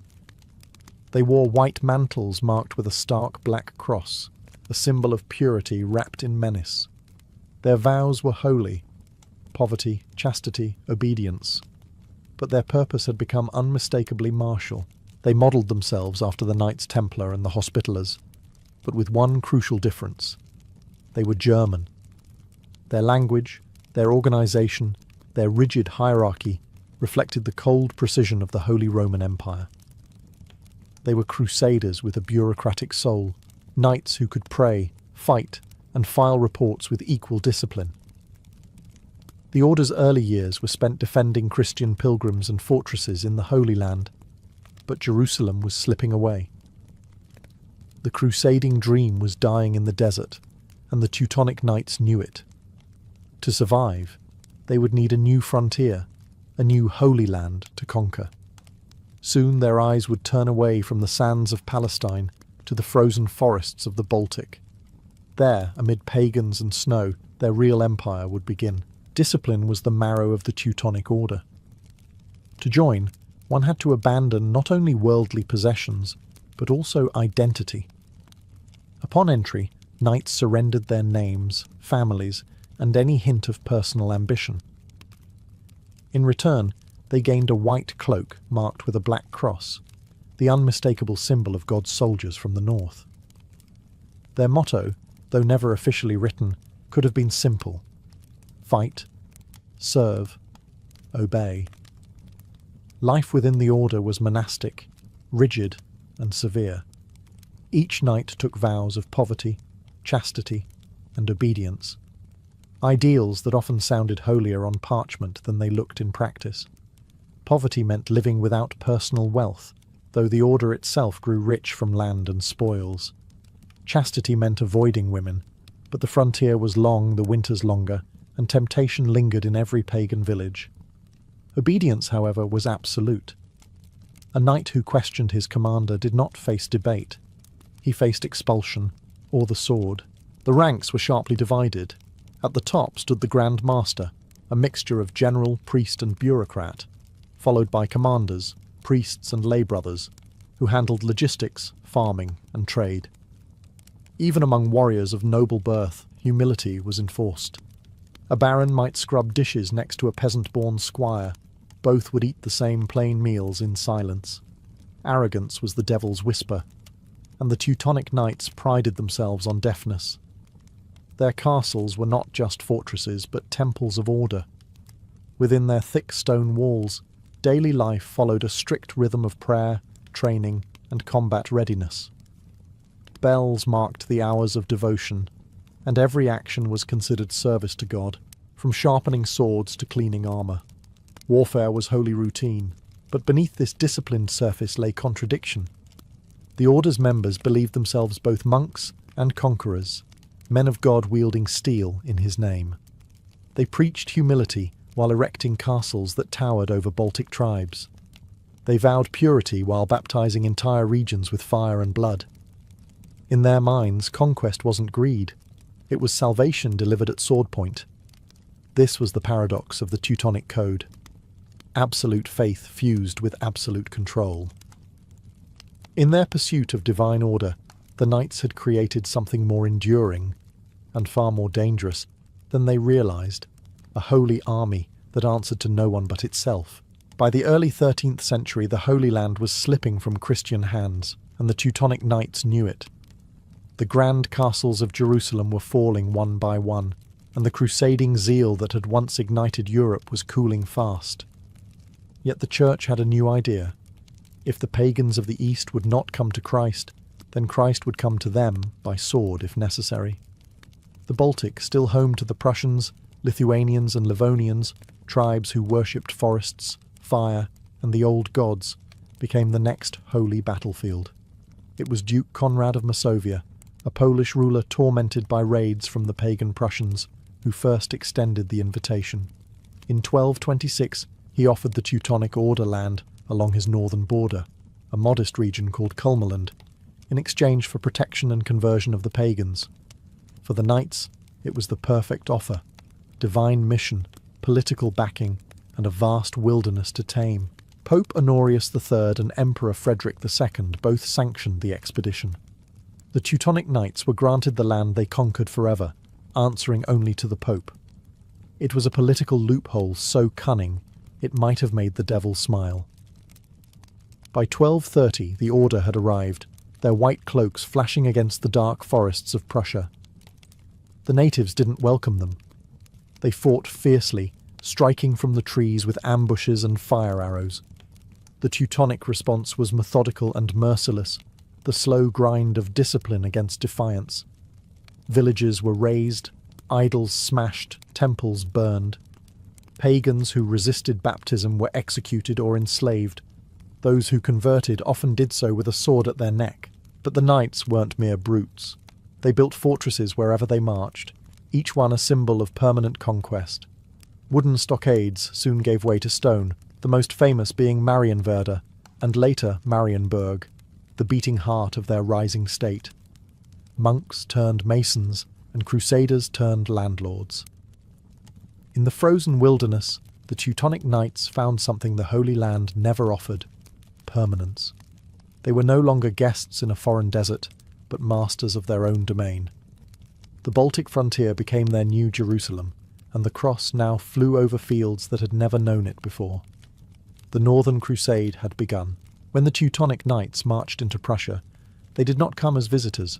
They wore white mantles marked with a stark black cross, a symbol of purity wrapped in menace. Their vows were holy: poverty, chastity, obedience. But their purpose had become unmistakably martial. They modelled themselves after the Knights Templar and the Hospitallers, but with one crucial difference. They were German. Their language, their organisation, their rigid hierarchy reflected the cold precision of the Holy Roman Empire. They were crusaders with a bureaucratic soul, knights who could pray, fight, and file reports with equal discipline. The Order's early years were spent defending Christian pilgrims and fortresses in the Holy Land, but Jerusalem was slipping away. The crusading dream was dying in the desert, and the Teutonic Knights knew it. To survive, they would need a new frontier, a new Holy Land to conquer. Soon their eyes would turn away from the sands of Palestine to the frozen forests of the Baltic. There, amid pagans and snow, their real empire would begin. Discipline was the marrow of the Teutonic Order. To join, one had to abandon not only worldly possessions, but also identity. Upon entry, Knights surrendered their names, families, and any hint of personal ambition. In return, they gained a white cloak marked with a black cross, the unmistakable symbol of God's soldiers from the north. Their motto, though never officially written, could have been simple: fight, serve, obey. Life within the order was monastic, rigid, and severe. Each knight took vows of poverty, chastity, and obedience, ideals that often sounded holier on parchment than they looked in practice. Poverty meant living without personal wealth, though the order itself grew rich from land and spoils. Chastity meant avoiding women, but the frontier was long, the winters longer, and temptation lingered in every pagan village. Obedience, however, was absolute. A knight who questioned his commander did not face debate. He faced expulsion, or the sword. The ranks were sharply divided. At the top stood the Grand Master, a mixture of general, priest, and bureaucrat, followed by commanders, priests, and lay brothers, who handled logistics, farming, and trade. Even among warriors of noble birth, humility was enforced. A baron might scrub dishes next to a peasant-born squire. Both would eat the same plain meals in silence. Arrogance was the devil's whisper, and the Teutonic knights prided themselves on deafness. Their castles were not just fortresses, but temples of order. Within their thick stone walls, daily life followed a strict rhythm of prayer, training, and combat readiness. Bells marked the hours of devotion, and every action was considered service to God, from sharpening swords to cleaning armour. Warfare was holy routine, but beneath this disciplined surface lay contradiction. The order's members believed themselves both monks and conquerors, men of God wielding steel in his name. They preached humility while erecting castles that towered over Baltic tribes. They vowed purity while baptizing entire regions with fire and blood. In their minds, conquest wasn't greed. It was salvation delivered at sword point. This was the paradox of the Teutonic Code. Absolute faith fused with absolute control. In their pursuit of divine order, the knights had created something more enduring and far more dangerous than they realized: a holy army that answered to no one but itself. By the early 13th century, the Holy Land was slipping from Christian hands, and the Teutonic knights knew it. The grand castles of Jerusalem were falling one by one, and the crusading zeal that had once ignited Europe was cooling fast. Yet the Church had a new idea. If the pagans of the East would not come to Christ, then Christ would come to them by sword if necessary. The Baltic, still home to the Prussians, Lithuanians and Livonians, tribes who worshipped forests, fire, and the old gods, became the next holy battlefield. It was Duke Conrad of Masovia, a Polish ruler tormented by raids from the pagan Prussians, who first extended the invitation. In 1226, he offered the Teutonic Order land along his northern border, a modest region called Kulmerland, in exchange for protection and conversion of the pagans. For the knights, it was the perfect offer: divine mission, political backing, and a vast wilderness to tame. Pope Honorius III and Emperor Frederick II both sanctioned the expedition. The Teutonic knights were granted the land they conquered forever, answering only to the Pope. It was a political loophole so cunning, it might have made the devil smile. By 1230, the order had arrived, their white cloaks flashing against the dark forests of Prussia. The natives didn't welcome them. They fought fiercely, striking from the trees with ambushes and fire arrows. The Teutonic response was methodical and merciless, the slow grind of discipline against defiance. Villages were razed, idols smashed, temples burned. Pagans who resisted baptism were executed or enslaved. Those who converted often did so with a sword at their neck. But the knights weren't mere brutes. They built fortresses wherever they marched, each one a symbol of permanent conquest. Wooden stockades soon gave way to stone, the most famous being Marienwerder, and later Marienburg, the beating heart of their rising state. Monks turned masons, and crusaders turned landlords. In the frozen wilderness, the Teutonic knights found something the Holy Land never offered: permanence. They were no longer guests in a foreign desert, but masters of their own domain. The Baltic frontier became their new Jerusalem, and the cross now flew over fields that had never known it before. The Northern Crusade had begun. When the Teutonic Knights marched into Prussia, they did not come as visitors.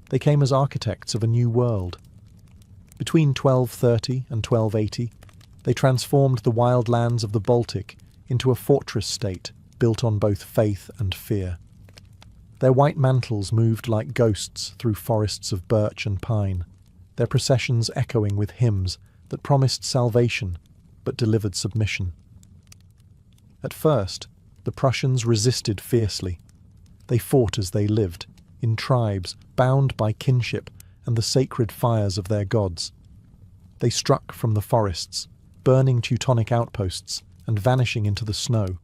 They came as architects of a new world. Between 1230 and 1280, they transformed the wild lands of the Baltic into a fortress state built on both faith and fear. Their white mantles moved like ghosts through forests of birch and pine, their processions echoing with hymns that promised salvation but delivered submission. At first, the Prussians resisted fiercely. They fought as they lived, in tribes bound by kinship and the sacred fires of their gods. They struck from the forests, burning Teutonic outposts and vanishing into the snow.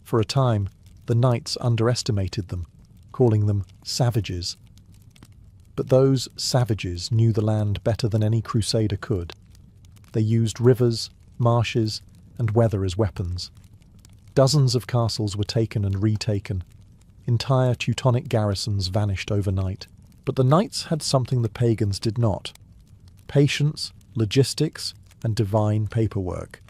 For a time, the knights underestimated them, calling them savages. But those savages knew the land better than any crusader could. They used rivers, marshes, and weather as weapons. Dozens of castles were taken and retaken. Entire Teutonic garrisons vanished overnight. But the knights had something the pagans did not: patience, logistics, and divine paperwork.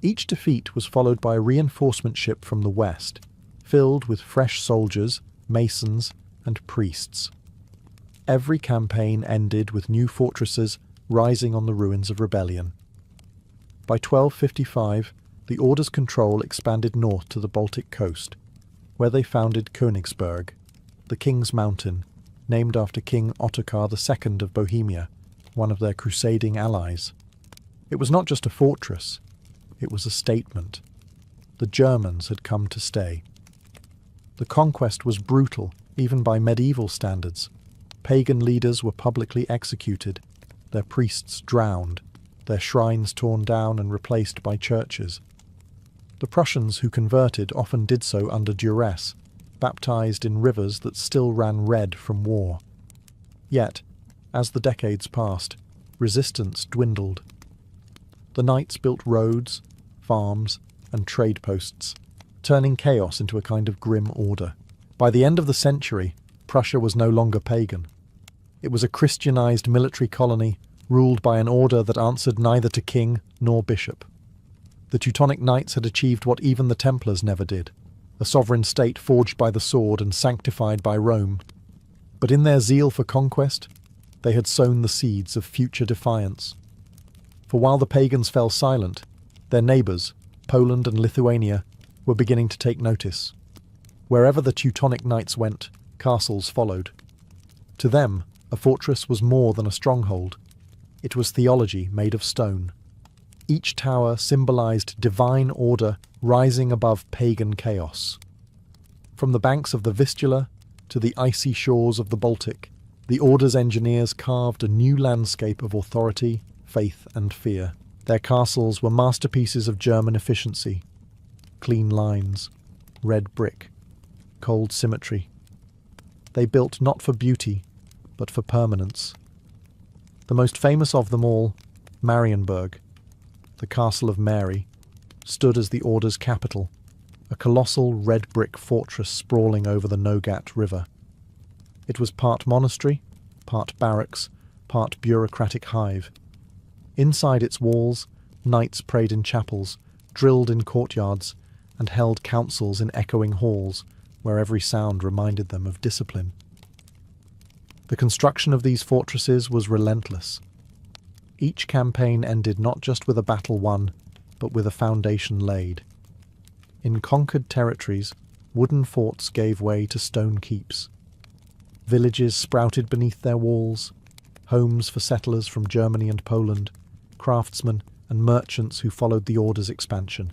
Each defeat was followed by a reinforcement ship from the west, filled with fresh soldiers, masons, and priests. Every campaign ended with new fortresses rising on the ruins of rebellion. By 1255, the Order's control expanded north to the Baltic coast, where they founded Königsberg, the King's Mountain, named after King Ottokar II of Bohemia, one of their crusading allies. It was not just a fortress, it was a statement. The Germans had come to stay. The conquest was brutal, even by medieval standards. Pagan leaders were publicly executed, their priests drowned, their shrines torn down and replaced by churches. The Prussians who converted often did so under duress, baptized in rivers that still ran red from war. Yet, as the decades passed, resistance dwindled. The knights built roads, farms, and trade posts, turning chaos into a kind of grim order. By the end of the century, Prussia was no longer pagan. It was a Christianized military colony ruled by an order that answered neither to king nor bishop. The Teutonic Knights had achieved what even the Templars never did, a sovereign state forged by the sword and sanctified by Rome. But in their zeal for conquest, they had sown the seeds of future defiance. For while the pagans fell silent, their neighbours, Poland and Lithuania, were beginning to take notice. Wherever the Teutonic Knights went, castles followed. To them, a fortress was more than a stronghold. It was theology made of stone. Each tower symbolized divine order rising above pagan chaos. From the banks of the Vistula to the icy shores of the Baltic, the Order's engineers carved a new landscape of authority, faith, and fear. Their castles were masterpieces of German efficiency. Clean lines, red brick, cold symmetry. They built not for beauty, but for permanence. The most famous of them all, Marienburg, the Castle of Mary, stood as the Order's capital, a colossal red brick fortress sprawling over the Nogat River. It was part monastery, part barracks, part bureaucratic hive. Inside its walls, knights prayed in chapels, drilled in courtyards, and held councils in echoing halls, where every sound reminded them of discipline. The construction of these fortresses was relentless. Each campaign ended not just with a battle won, but with a foundation laid. In conquered territories, wooden forts gave way to stone keeps. Villages sprouted beneath their walls, homes for settlers from Germany and Poland, craftsmen and merchants who followed the Order's expansion.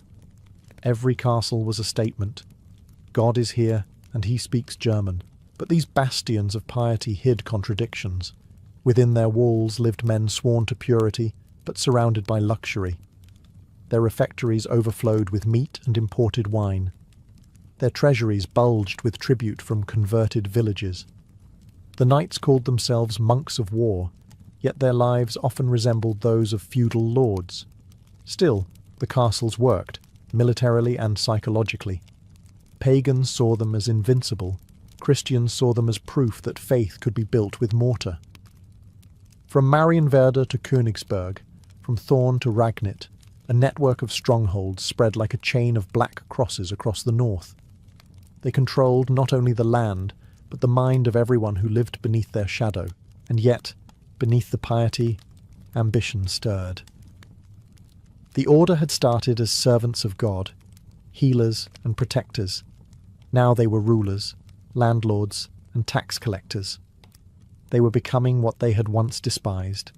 Every castle was a statement. God is here, and he speaks German. But these bastions of piety hid contradictions. Within their walls lived men sworn to purity, but surrounded by luxury. Their refectories overflowed with meat and imported wine. Their treasuries bulged with tribute from converted villages. The knights called themselves monks of war, yet their lives often resembled those of feudal lords. Still, the castles worked, militarily and psychologically. Pagans saw them as invincible. Christians saw them as proof that faith could be built with mortar. From Marienwerder to Königsberg, from Thorn to Ragnit, a network of strongholds spread like a chain of black crosses across the north. They controlled not only the land, but the mind of everyone who lived beneath their shadow, and yet, beneath the piety, ambition stirred. The order had started as servants of God, healers and protectors. Now they were rulers, landlords, and tax collectors. They were becoming what they had once despised,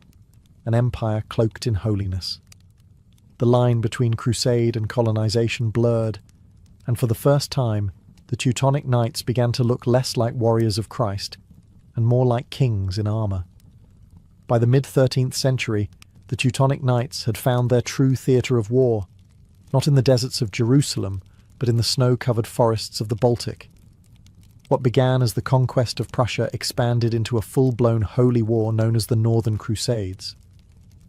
an empire cloaked in holiness. The line between crusade and colonization blurred, and for the first time, the Teutonic Knights began to look less like warriors of Christ and more like kings in armour. By the mid-13th century, the Teutonic Knights had found their true theatre of war, not in the deserts of Jerusalem, but in the snow-covered forests of the Baltic. What began as the conquest of Prussia expanded into a full-blown holy war known as the Northern Crusades.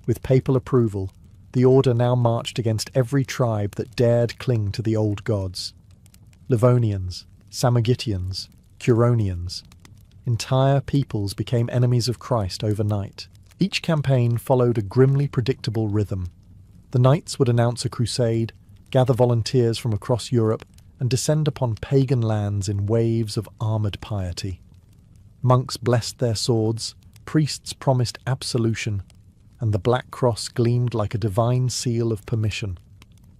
With papal approval, the order now marched against every tribe that dared cling to the old gods. Livonians, Samogitians, Curonians. Entire peoples became enemies of Christ overnight. Each campaign followed a grimly predictable rhythm. The knights would announce a crusade, gather volunteers from across Europe, and descend upon pagan lands in waves of armoured piety. Monks blessed their swords, priests promised absolution, and the Black Cross gleamed like a divine seal of permission.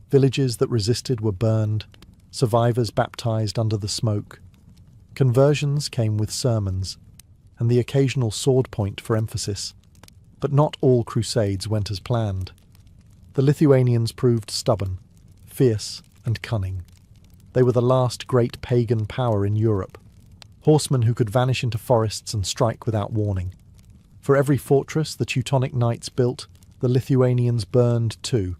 Villages that resisted were burned, survivors baptized under the smoke. Conversions came with sermons, and the occasional sword point for emphasis. But not all crusades went as planned. The Lithuanians proved stubborn, fierce, and cunning. They were the last great pagan power in Europe, horsemen who could vanish into forests and strike without warning. For every fortress the Teutonic Knights built, the Lithuanians burned too.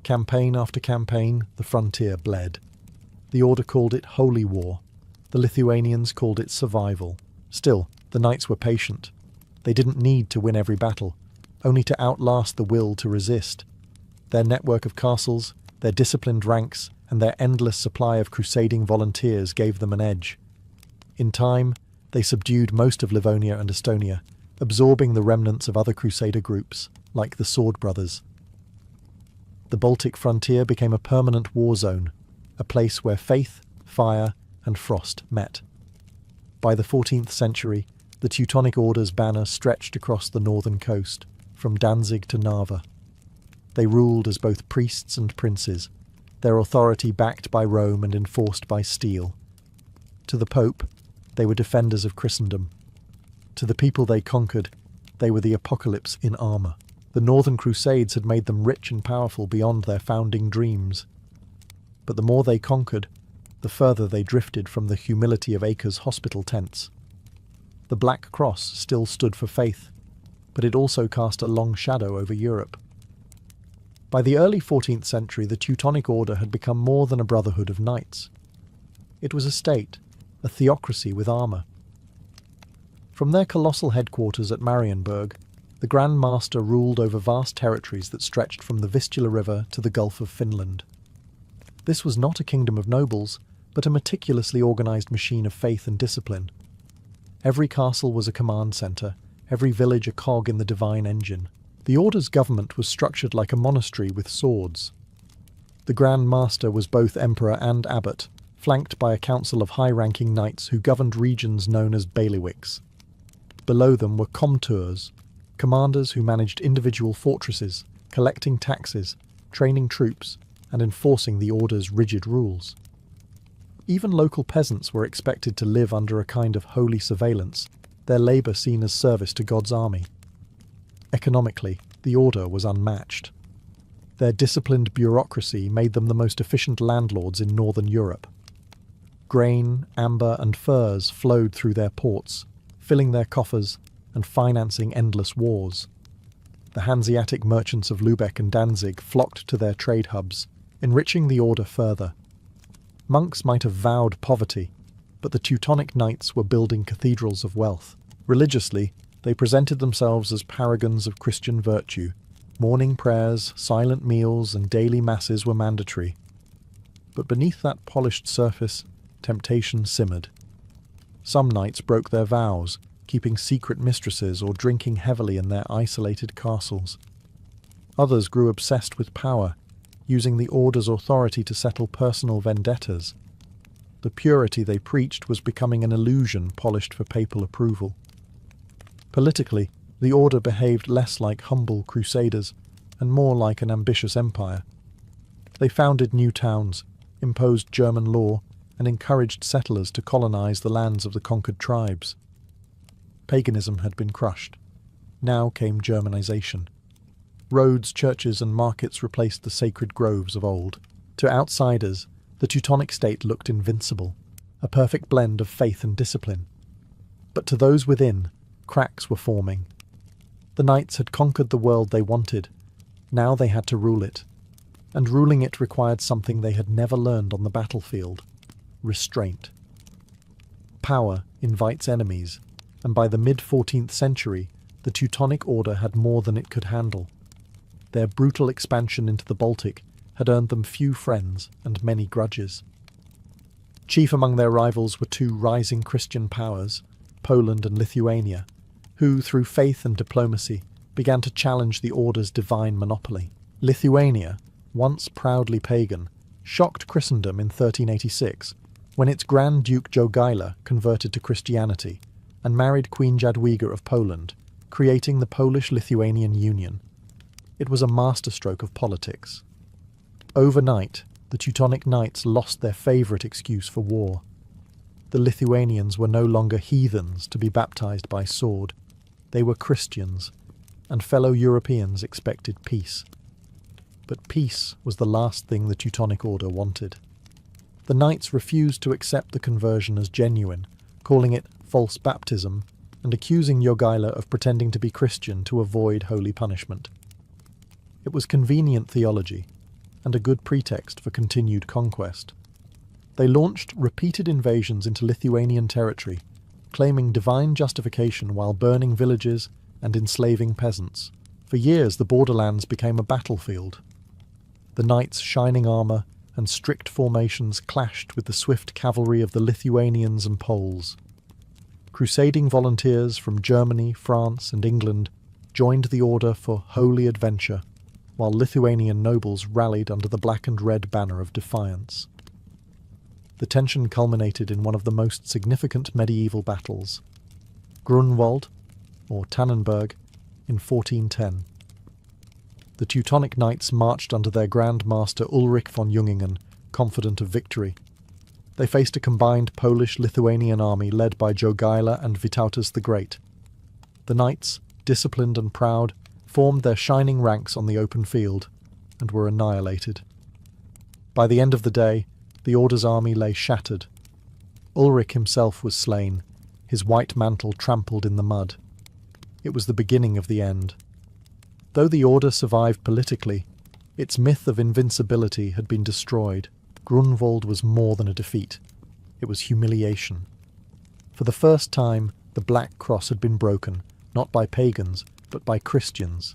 Campaign after campaign, the frontier bled. The order called it holy war. The Lithuanians called it survival. Still, the knights were patient. They didn't need to win every battle, only to outlast the will to resist. Their network of castles, their disciplined ranks, and their endless supply of crusading volunteers gave them an edge. In time, they subdued most of Livonia and Estonia, absorbing the remnants of other crusader groups, like the Sword Brothers. The Baltic frontier became a permanent war zone, a place where faith, fire, and frost met. By the 14th century, the Teutonic Order's banner stretched across the northern coast, from Danzig to Narva. They ruled as both priests and princes, their authority backed by Rome and enforced by steel. To the Pope, they were defenders of Christendom. To the people they conquered, they were the apocalypse in armour. The Northern Crusades had made them rich and powerful beyond their founding dreams. But the more they conquered, the further they drifted from the humility of Acre's hospital tents. The Black Cross still stood for faith, but it also cast a long shadow over Europe. By the early 14th century, the Teutonic Order had become more than a brotherhood of knights. It was a state, a theocracy with armour. From their colossal headquarters at Marienburg, the Grand Master ruled over vast territories that stretched from the Vistula River to the Gulf of Finland. This was not a kingdom of nobles, but a meticulously organised machine of faith and discipline. Every castle was a command centre, every village a cog in the divine engine. The Order's government was structured like a monastery with swords. The Grand Master was both emperor and abbot, flanked by a council of high-ranking knights who governed regions known as bailiwicks. Below them were comteurs, commanders who managed individual fortresses, collecting taxes, training troops, and enforcing the Order's rigid rules. Even local peasants were expected to live under a kind of holy surveillance, their labour seen as service to God's army. Economically, the Order was unmatched. Their disciplined bureaucracy made them the most efficient landlords in northern Europe. Grain, amber, and furs flowed through their ports, filling their coffers and financing endless wars. The Hanseatic merchants of Lübeck and Danzig flocked to their trade hubs, enriching the Order further. Monks might have vowed poverty, but the Teutonic Knights were building cathedrals of wealth. Religiously, they presented themselves as paragons of Christian virtue. Morning prayers, silent meals, and daily masses were mandatory. But beneath that polished surface, temptation simmered. Some knights broke their vows, keeping secret mistresses or drinking heavily in their isolated castles. Others grew obsessed with power, using the order's authority to settle personal vendettas. The purity they preached was becoming an illusion polished for papal approval. Politically, the order behaved less like humble crusaders and more like an ambitious empire. They founded new towns, imposed German law, and encouraged settlers to colonize the lands of the conquered tribes. Paganism had been crushed. Now came Germanization. Roads, churches, and markets replaced the sacred groves of old. To outsiders, the Teutonic state looked invincible, a perfect blend of faith and discipline. But to those within, cracks were forming. The knights had conquered the world they wanted. Now they had to rule it. And ruling it required something they had never learned on the battlefield: restraint. Power invites enemies, and by the mid-14th century, the Teutonic Order had more than it could handle. Their brutal expansion into the Baltic had earned them few friends and many grudges. Chief among their rivals were two rising Christian powers, Poland and Lithuania, who, through faith and diplomacy, began to challenge the Order's divine monopoly. Lithuania, once proudly pagan, shocked Christendom in 1386, when its Grand Duke Jogaila converted to Christianity and married Queen Jadwiga of Poland, creating the Polish-Lithuanian Union. It was a masterstroke of politics. Overnight, the Teutonic Knights lost their favourite excuse for war. The Lithuanians were no longer heathens to be baptized by sword. They were Christians, and fellow Europeans expected peace. But peace was the last thing the Teutonic Order wanted. The knights refused to accept the conversion as genuine, calling it false baptism and accusing Jogaila of pretending to be Christian to avoid holy punishment. It was convenient theology, and a good pretext for continued conquest. They launched repeated invasions into Lithuanian territory, claiming divine justification while burning villages and enslaving peasants. For years the borderlands became a battlefield. The knights' shining armour and strict formations clashed with the swift cavalry of the Lithuanians and Poles. Crusading volunteers from Germany, France, and England joined the order for holy adventure, while Lithuanian nobles rallied under the black and red banner of defiance. The tension culminated in one of the most significant medieval battles, Grunwald, or Tannenberg, in 1410. The Teutonic Knights marched under their Grand Master Ulrich von Jungingen, confident of victory. They faced a combined Polish-Lithuanian army led by Jogaila and Vytautas the Great. The knights, disciplined and proud, formed their shining ranks on the open field and were annihilated. By the end of the day, the Order's army lay shattered. Ulrich himself was slain, his white mantle trampled in the mud. It was the beginning of the end. Though the Order survived politically, its myth of invincibility had been destroyed. Grunwald was more than a defeat. It was humiliation. For the first time, the Black Cross had been broken, not by pagans, but by Christians.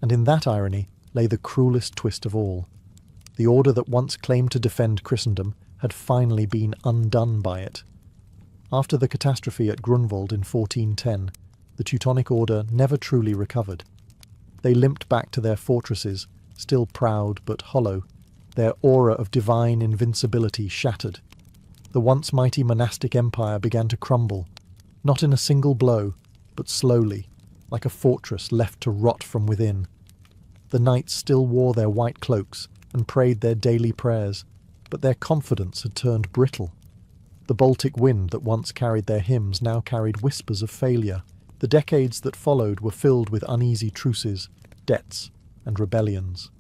And in that irony lay the cruelest twist of all. The Order that once claimed to defend Christendom had finally been undone by it. After the catastrophe at Grunwald in 1410, the Teutonic Order never truly recovered. They limped back to their fortresses, still proud but hollow, their aura of divine invincibility shattered. The once mighty monastic empire began to crumble, not in a single blow, but slowly, like a fortress left to rot from within. The knights still wore their white cloaks and prayed their daily prayers, but their confidence had turned brittle. The Baltic wind that once carried their hymns now carried whispers of failure. The decades that followed were filled with uneasy truces, debts, and rebellions.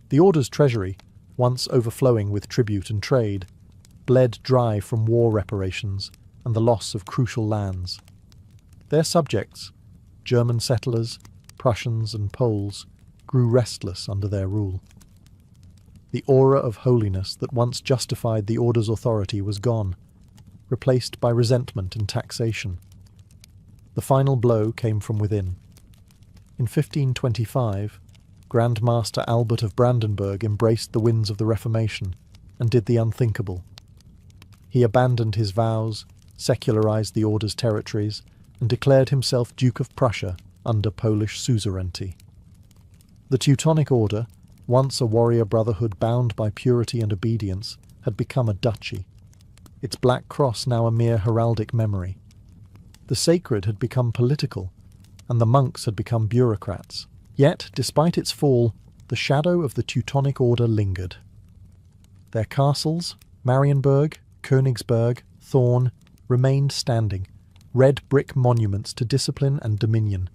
The Order's treasury, once overflowing with tribute and trade, bled dry from war reparations and the loss of crucial lands. Their subjects, German settlers, Prussians and Poles, grew restless under their rule. The aura of holiness that once justified the Order's authority was gone, replaced by resentment and taxation. The final blow came from within. In 1525, Grand Master Albert of Brandenburg embraced the winds of the Reformation and did the unthinkable. He abandoned his vows, secularized the order's territories, and declared himself Duke of Prussia under Polish suzerainty. The Teutonic Order, once a warrior brotherhood bound by purity and obedience, had become a duchy, its black cross now a mere heraldic memory. The sacred had become political, and the monks had become bureaucrats. Yet, despite its fall, the shadow of the Teutonic Order lingered. Their castles, Marienburg, Königsberg, Thorn, remained standing, red brick monuments to discipline and dominion.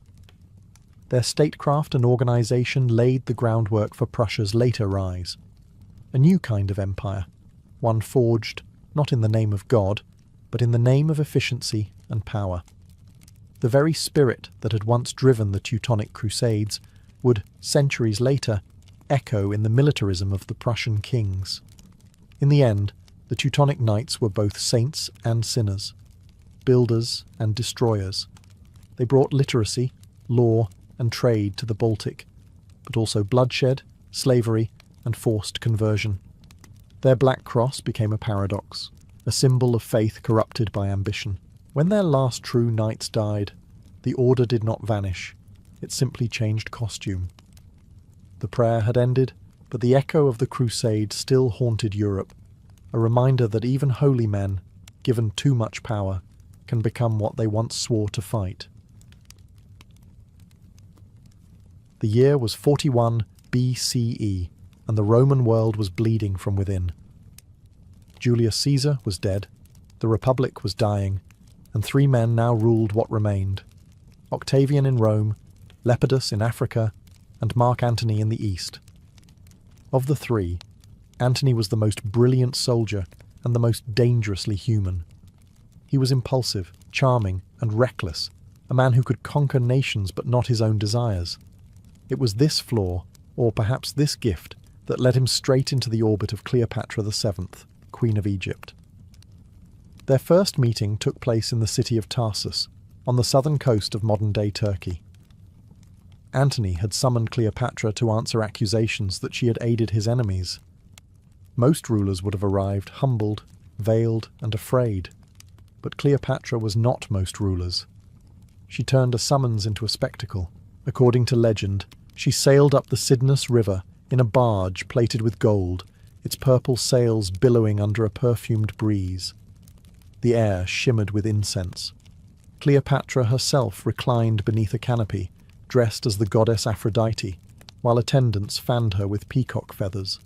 Their statecraft and organisation laid the groundwork for Prussia's later rise. A new kind of empire, one forged not in the name of God, but in the name of efficiency and power. The very spirit that had once driven the Teutonic Crusades would, centuries later, echo in the militarism of the Prussian kings. In the end, the Teutonic knights were both saints and sinners, builders and destroyers. They brought literacy, law, and trade to the Baltic, but also bloodshed, slavery, and forced conversion. Their black cross became a paradox, a symbol of faith corrupted by ambition. When their last true knights died, the order did not vanish, it simply changed costume. The prayer had ended, but the echo of the crusade still haunted Europe, a reminder that even holy men, given too much power, can become what they once swore to fight. The year was 41 BCE, and the Roman world was bleeding from within. Julius Caesar was dead, the Republic was dying, and three men now ruled what remained: Octavian in Rome, Lepidus in Africa, and Mark Antony in the East. Of the three, Antony was the most brilliant soldier and the most dangerously human. He was impulsive, charming, and reckless, a man who could conquer nations but not his own desires. It was this flaw, or perhaps this gift, that led him straight into the orbit of Cleopatra VII, Queen of Egypt. Their first meeting took place in the city of Tarsus, on the southern coast of modern-day Turkey. Antony had summoned Cleopatra to answer accusations that she had aided his enemies. Most rulers would have arrived humbled, veiled, and afraid. But Cleopatra was not most rulers. She turned a summons into a spectacle. According to legend, she sailed up the Cydnus River in a barge plated with gold, its purple sails billowing under a perfumed breeze. The air shimmered with incense. Cleopatra herself reclined beneath a canopy, dressed as the goddess Aphrodite, while attendants fanned her with peacock feathers.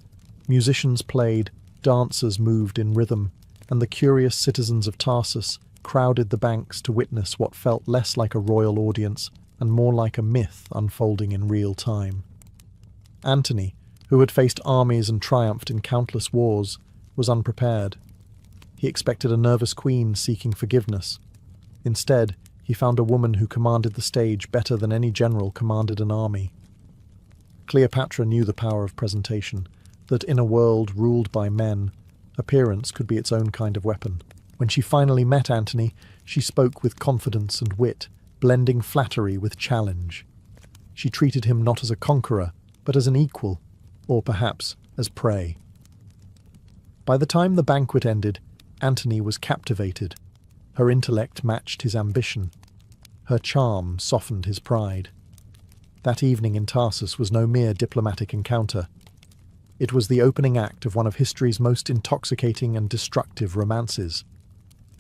Musicians played, dancers moved in rhythm, and the curious citizens of Tarsus crowded the banks to witness what felt less like a royal audience and more like a myth unfolding in real time. Antony, who had faced armies and triumphed in countless wars, was unprepared. He expected a nervous queen seeking forgiveness. Instead, he found a woman who commanded the stage better than any general commanded an army. Cleopatra knew the power of presentation, that in a world ruled by men, appearance could be its own kind of weapon. When she finally met Antony, she spoke with confidence and wit, blending flattery with challenge. She treated him not as a conqueror, but as an equal, or perhaps as prey. By the time the banquet ended, Antony was captivated. Her intellect matched his ambition. Her charm softened his pride. That evening in Tarsus was no mere diplomatic encounter. It was the opening act of one of history's most intoxicating and destructive romances,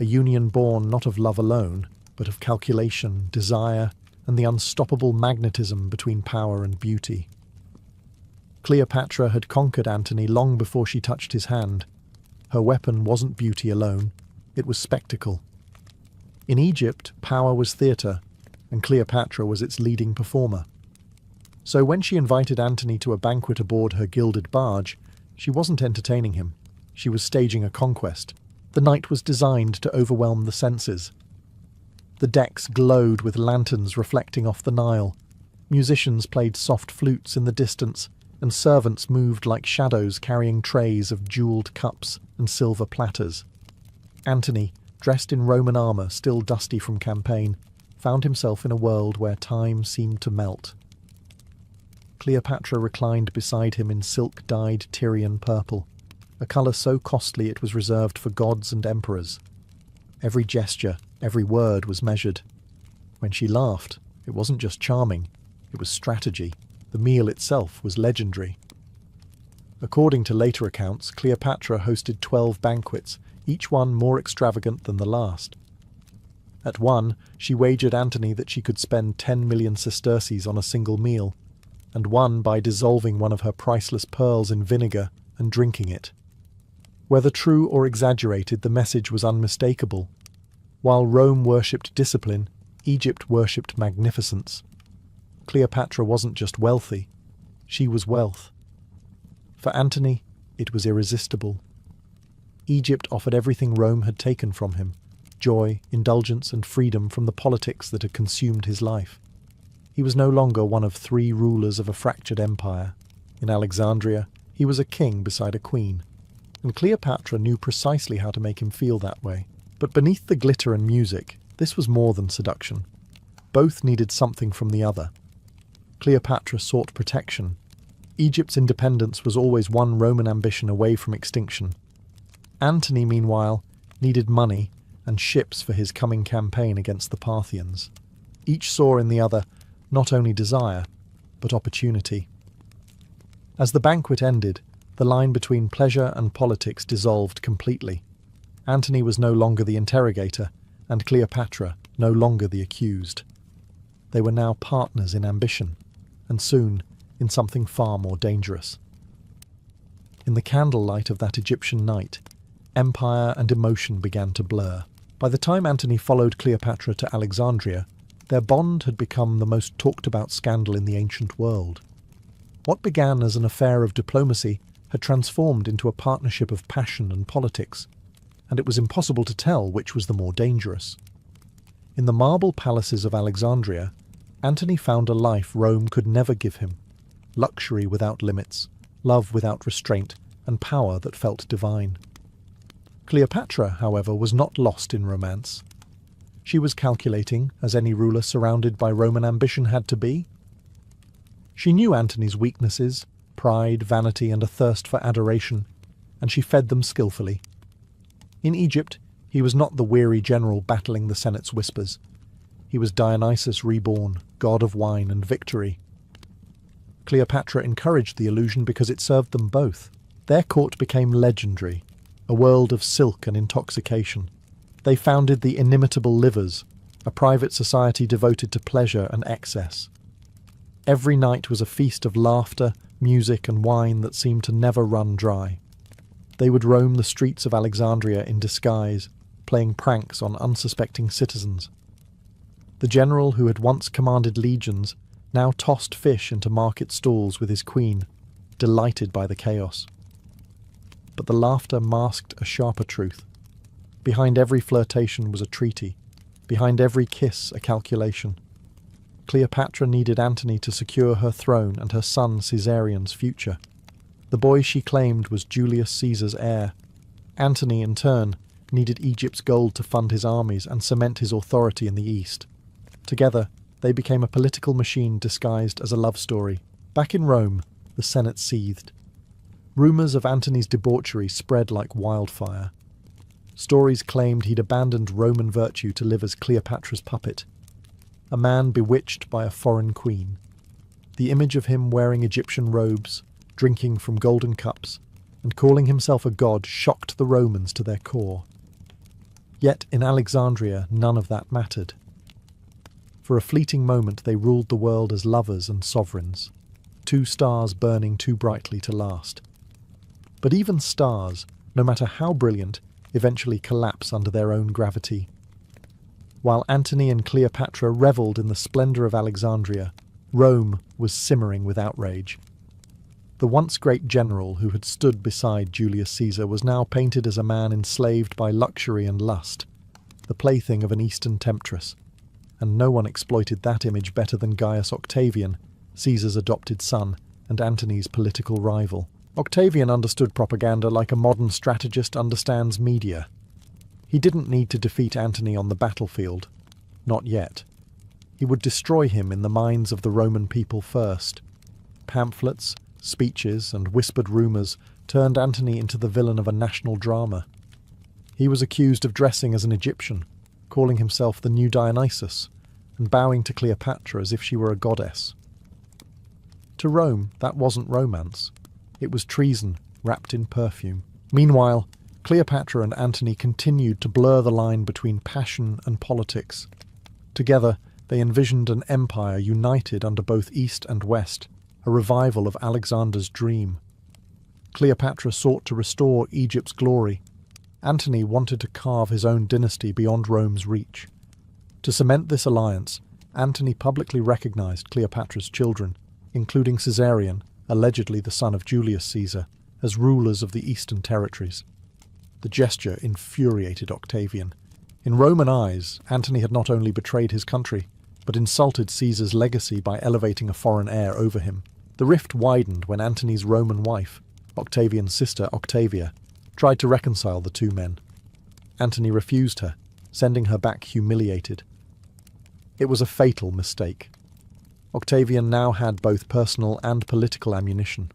a union born not of love alone, but of calculation, desire, and the unstoppable magnetism between power and beauty. Cleopatra had conquered Antony long before she touched his hand. Her weapon wasn't beauty alone, it was spectacle. In Egypt, power was theatre, and Cleopatra was its leading performer. So when she invited Antony to a banquet aboard her gilded barge, she wasn't entertaining him. She was staging a conquest. The night was designed to overwhelm the senses. The decks glowed with lanterns reflecting off the Nile. Musicians played soft flutes in the distance, and servants moved like shadows carrying trays of jewelled cups and silver platters. Antony, dressed in Roman armour still dusty from campaign, found himself in a world where time seemed to melt. Cleopatra reclined beside him in silk-dyed Tyrian purple, a colour so costly it was reserved for gods and emperors. Every gesture, every word was measured. When she laughed, it wasn't just charming, it was strategy. The meal itself was legendary. According to later accounts, Cleopatra hosted 12 banquets, each one more extravagant than the last. At one, she wagered Antony that she could spend 10 million sesterces on a single meal, and won by dissolving one of her priceless pearls in vinegar and drinking it. Whether true or exaggerated, the message was unmistakable. While Rome worshipped discipline, Egypt worshipped magnificence. Cleopatra wasn't just wealthy, she was wealth. For Antony, it was irresistible. Egypt offered everything Rome had taken from him: joy, indulgence, and freedom from the politics that had consumed his life. He was no longer one of 3 rulers of a fractured empire. In Alexandria, he was a king beside a queen, and Cleopatra knew precisely how to make him feel that way. But beneath the glitter and music, this was more than seduction. Both needed something from the other. Cleopatra sought protection. Egypt's independence was always one Roman ambition away from extinction. Antony, meanwhile, needed money and ships for his coming campaign against the Parthians. Each saw in the other not only desire, but opportunity. As the banquet ended, the line between pleasure and politics dissolved completely. Antony was no longer the interrogator, and Cleopatra no longer the accused. They were now partners in ambition, and soon in something far more dangerous. In the candlelight of that Egyptian night, empire and emotion began to blur. By the time Antony followed Cleopatra to Alexandria, their bond had become the most talked-about scandal in the ancient world. What began as an affair of diplomacy had transformed into a partnership of passion and politics, and it was impossible to tell which was the more dangerous. In the marble palaces of Alexandria, Antony found a life Rome could never give him: luxury without limits, love without restraint, and power that felt divine. Cleopatra, however, was not lost in romance. She was calculating, as any ruler surrounded by Roman ambition had to be. She knew Antony's weaknesses: pride, vanity, and a thirst for adoration, and she fed them skillfully. In Egypt, he was not the weary general battling the Senate's whispers. He was Dionysus reborn, god of wine and victory. Cleopatra encouraged the illusion because it served them both. Their court became legendary, a world of silk and intoxication. They founded the inimitable Livers, a private society devoted to pleasure and excess. Every night was a feast of laughter, music, and wine that seemed to never run dry. They would roam the streets of Alexandria in disguise, playing pranks on unsuspecting citizens. The general who had once commanded legions now tossed fish into market stalls with his queen, delighted by the chaos. But the laughter masked a sharper truth. Behind every flirtation was a treaty. Behind every kiss, a calculation. Cleopatra needed Antony to secure her throne and her son Caesarion's future. The boy she claimed was Julius Caesar's heir. Antony, in turn, needed Egypt's gold to fund his armies and cement his authority in the east. Together, they became a political machine disguised as a love story. Back in Rome, the Senate seethed. Rumours of Antony's debauchery spread like wildfire. Stories claimed he'd abandoned Roman virtue to live as Cleopatra's puppet, a man bewitched by a foreign queen. The image of him wearing Egyptian robes, drinking from golden cups, and calling himself a god shocked the Romans to their core. Yet in Alexandria none of that mattered. For a fleeting moment they ruled the world as lovers and sovereigns, 2 stars burning too brightly to last. But even stars, no matter how brilliant, eventually collapse under their own gravity. While Antony and Cleopatra revelled in the splendour of Alexandria, Rome was simmering with outrage. The once great general who had stood beside Julius Caesar was now painted as a man enslaved by luxury and lust, the plaything of an Eastern temptress, and no one exploited that image better than Gaius Octavian, Caesar's adopted son and Antony's political rival. Octavian understood propaganda like a modern strategist understands media. He didn't need to defeat Antony on the battlefield. Not yet. He would destroy him in the minds of the Roman people first. Pamphlets, speeches, and whispered rumours turned Antony into the villain of a national drama. He was accused of dressing as an Egyptian, calling himself the new Dionysus, and bowing to Cleopatra as if she were a goddess. To Rome, that wasn't romance. It was treason wrapped in perfume. Meanwhile, Cleopatra and Antony continued to blur the line between passion and politics. Together, they envisioned an empire united under both East and West, a revival of Alexander's dream. Cleopatra sought to restore Egypt's glory. Antony wanted to carve his own dynasty beyond Rome's reach. To cement this alliance, Antony publicly recognized Cleopatra's children, including Caesarion, allegedly the son of Julius Caesar, as rulers of the eastern territories. The gesture infuriated Octavian. In Roman eyes, Antony had not only betrayed his country, but insulted Caesar's legacy by elevating a foreign heir over him. The rift widened when Antony's Roman wife, Octavian's sister Octavia, tried to reconcile the two men. Antony refused her, sending her back humiliated. It was a fatal mistake. Octavian now had both personal and political ammunition.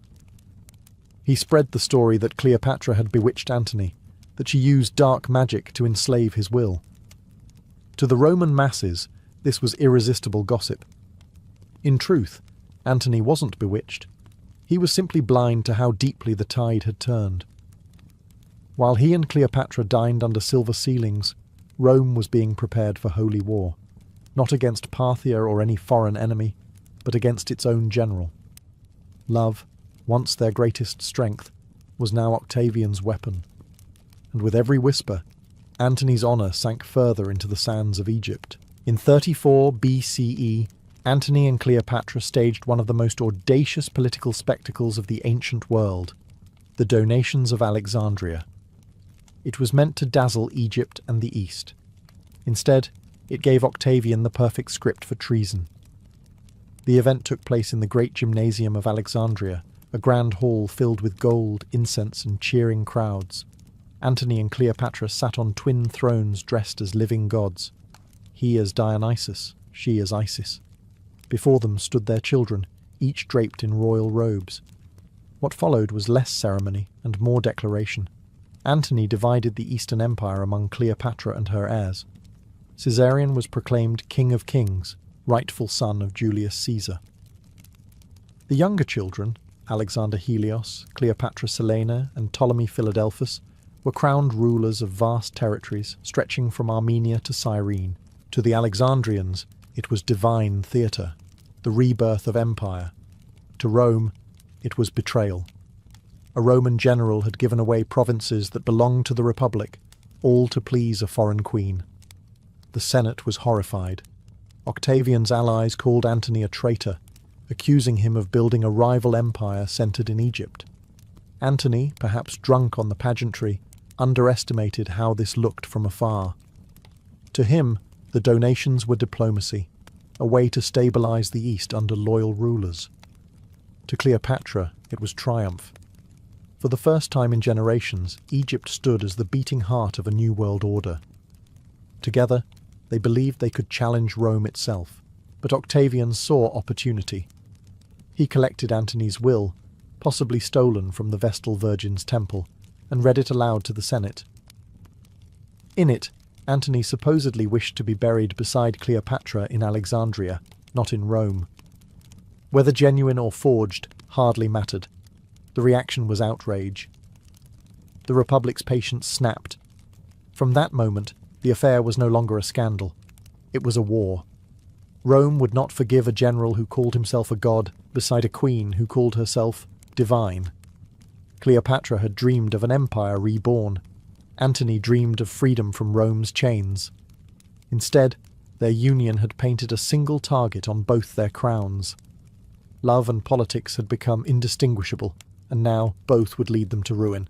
He spread the story that Cleopatra had bewitched Antony, that she used dark magic to enslave his will. To the Roman masses, this was irresistible gossip. In truth, Antony wasn't bewitched. He was simply blind to how deeply the tide had turned. While he and Cleopatra dined under silver ceilings, Rome was being prepared for holy war, not against Parthia or any foreign enemy, but against its own general. Love, once their greatest strength, was now Octavian's weapon. And with every whisper, Antony's honour sank further into the sands of Egypt. In 34 BCE, Antony and Cleopatra staged one of the most audacious political spectacles of the ancient world, the Donations of Alexandria. It was meant to dazzle Egypt and the East. Instead, it gave Octavian the perfect script for treason. The event took place in the great gymnasium of Alexandria, a grand hall filled with gold, incense, and cheering crowds. Antony and Cleopatra sat on twin thrones dressed as living gods, he as Dionysus, she as Isis. Before them stood their children, each draped in royal robes. What followed was less ceremony and more declaration. Antony divided the Eastern Empire among Cleopatra and her heirs. Caesarion was proclaimed King of Kings, rightful son of Julius Caesar. The younger children, Alexander Helios, Cleopatra Selene, and Ptolemy Philadelphus, were crowned rulers of vast territories stretching from Armenia to Cyrene. To the Alexandrians, it was divine theatre, the rebirth of empire. To Rome, it was betrayal. A Roman general had given away provinces that belonged to the Republic, all to please a foreign queen. The Senate was horrified. Octavian's allies called Antony a traitor, accusing him of building a rival empire centred in Egypt. Antony, perhaps drunk on the pageantry, underestimated how this looked from afar. To him, the donations were diplomacy, a way to stabilise the East under loyal rulers. To Cleopatra, it was triumph. For the first time in generations, Egypt stood as the beating heart of a new world order. Together, they believed they could challenge Rome itself, but Octavian saw opportunity. He collected Antony's will, possibly stolen from the Vestal Virgin's temple, and read it aloud to the Senate. In it, Antony supposedly wished to be buried beside Cleopatra in Alexandria, not in Rome. Whether genuine or forged hardly mattered. The reaction was outrage. The Republic's patience snapped. From that moment, the affair was no longer a scandal. It was a war. Rome would not forgive a general who called himself a god beside a queen who called herself divine. Cleopatra had dreamed of an empire reborn. Antony dreamed of freedom from Rome's chains. Instead, their union had painted a single target on both their crowns. Love and politics had become indistinguishable, and now both would lead them to ruin.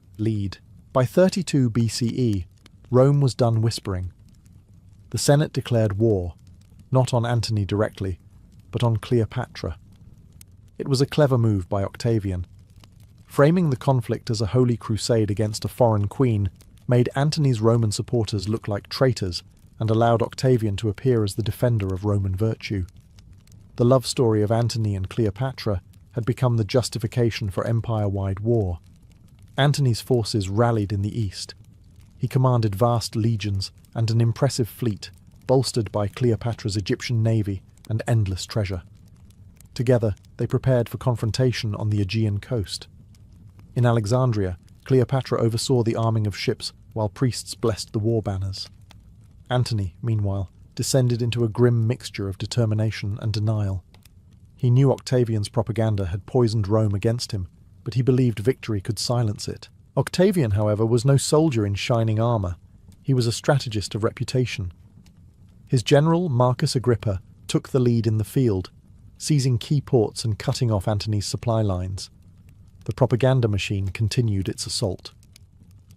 By 32 BCE, Rome was done whispering. The Senate declared war, not on Antony directly, but on Cleopatra. It was a clever move by Octavian. Framing the conflict as a holy crusade against a foreign queen made Antony's Roman supporters look like traitors and allowed Octavian to appear as the defender of Roman virtue. The love story of Antony and Cleopatra had become the justification for empire-wide war. Antony's forces rallied in the east. He commanded vast legions and an impressive fleet, bolstered by Cleopatra's Egyptian navy and endless treasure. Together, they prepared for confrontation on the Aegean coast. In Alexandria, Cleopatra oversaw the arming of ships while priests blessed the war banners. Antony, meanwhile, descended into a grim mixture of determination and denial. He knew Octavian's propaganda had poisoned Rome against him, but he believed victory could silence it. Octavian, however, was no soldier in shining armour. He was a strategist of reputation. His general, Marcus Agrippa, took the lead in the field, seizing key ports and cutting off Antony's supply lines. The propaganda machine continued its assault.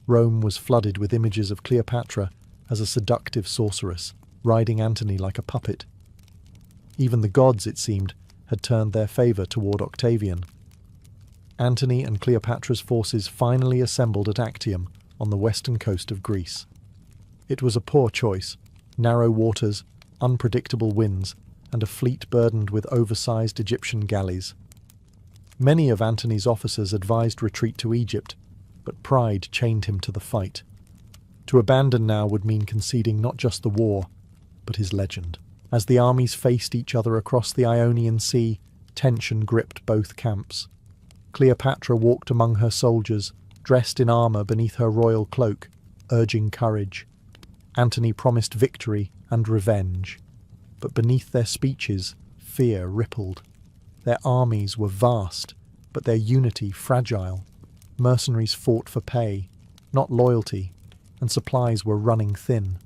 Rome was flooded with images of Cleopatra as a seductive sorceress, riding Antony like a puppet. Even the gods, it seemed, had turned their favour toward Octavian. Antony and Cleopatra's forces finally assembled at Actium on the western coast of Greece. It was a poor choice: narrow waters, unpredictable winds, and a fleet burdened with oversized Egyptian galleys. Many of Antony's officers advised retreat to Egypt, but pride chained him to the fight. To abandon now would mean conceding not just the war, but his legend. As the armies faced each other across the Ionian Sea, tension gripped both camps. Cleopatra walked among her soldiers, dressed in armour beneath her royal cloak, urging courage. Antony promised victory and revenge. But beneath their speeches, fear rippled. Their armies were vast, but their unity fragile. Mercenaries fought for pay, not loyalty, and supplies were running thin.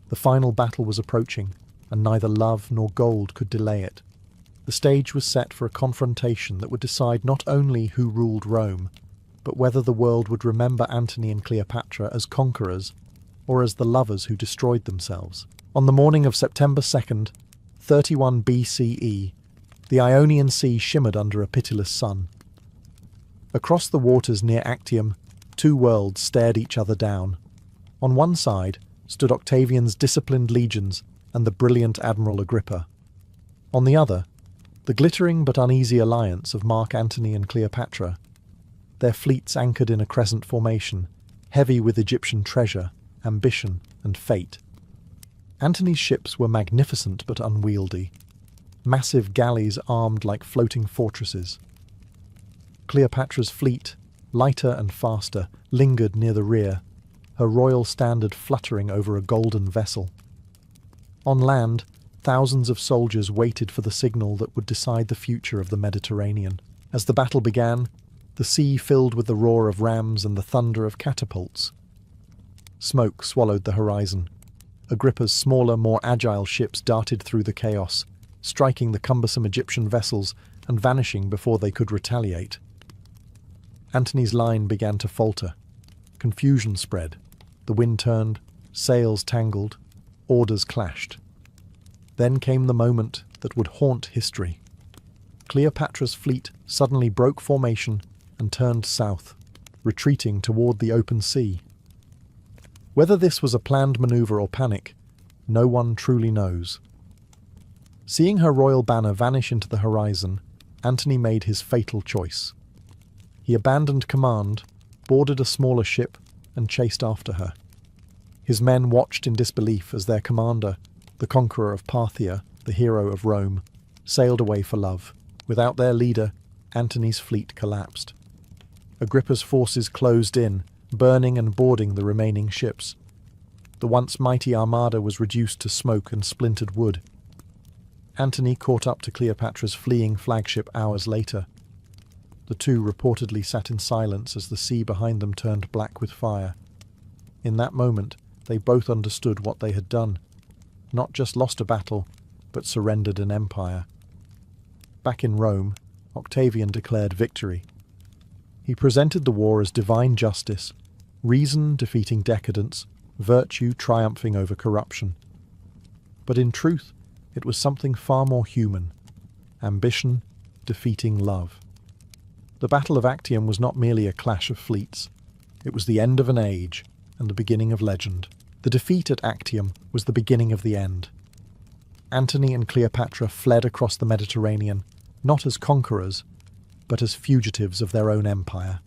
The final battle was approaching, and neither love nor gold could delay it. The stage was set for a confrontation that would decide not only who ruled Rome, but whether the world would remember Antony and Cleopatra as conquerors or as the lovers who destroyed themselves. On the morning of September 2nd, 31 BCE, the Ionian Sea shimmered under a pitiless sun. Across the waters near Actium, two worlds stared each other down. On one side stood Octavian's disciplined legions and the brilliant Admiral Agrippa. On the other, the glittering but uneasy alliance of Mark Antony and Cleopatra. Their fleets anchored in a crescent formation, heavy with Egyptian treasure, ambition, and fate. Antony's ships were magnificent but unwieldy, massive galleys armed like floating fortresses. Cleopatra's fleet, lighter and faster, lingered near the rear, her royal standard fluttering over a golden vessel. On land, thousands of soldiers waited for the signal that would decide the future of the Mediterranean. As the battle began, the sea filled with the roar of rams and the thunder of catapults. Smoke swallowed the horizon. Agrippa's smaller, more agile ships darted through the chaos, striking the cumbersome Egyptian vessels and vanishing before they could retaliate. Antony's line began to falter. Confusion spread. The wind turned, sails tangled, orders clashed. Then came the moment that would haunt history. Cleopatra's fleet suddenly broke formation and turned south, retreating toward the open sea. Whether this was a planned maneuver or panic, no one truly knows. Seeing her royal banner vanish into the horizon, Antony made his fatal choice. He abandoned command, boarded a smaller ship, and chased after her. His men watched in disbelief as their commander, the conqueror of Parthia, the hero of Rome, sailed away for love. Without their leader, Antony's fleet collapsed. Agrippa's forces closed in, burning and boarding the remaining ships. The once mighty armada was reduced to smoke and splintered wood. Antony caught up to Cleopatra's fleeing flagship hours later. The two reportedly sat in silence as the sea behind them turned black with fire. In that moment, they both understood what they had done. Not just lost a battle, but surrendered an empire. Back in Rome, Octavian declared victory. He presented the war as divine justice, reason defeating decadence, virtue triumphing over corruption. But in truth, it was something far more human: ambition defeating love. The Battle of Actium was not merely a clash of fleets. It was the end of an age and the beginning of legend. The defeat at Actium was the beginning of the end. Antony and Cleopatra fled across the Mediterranean, not as conquerors, but as fugitives of their own empire.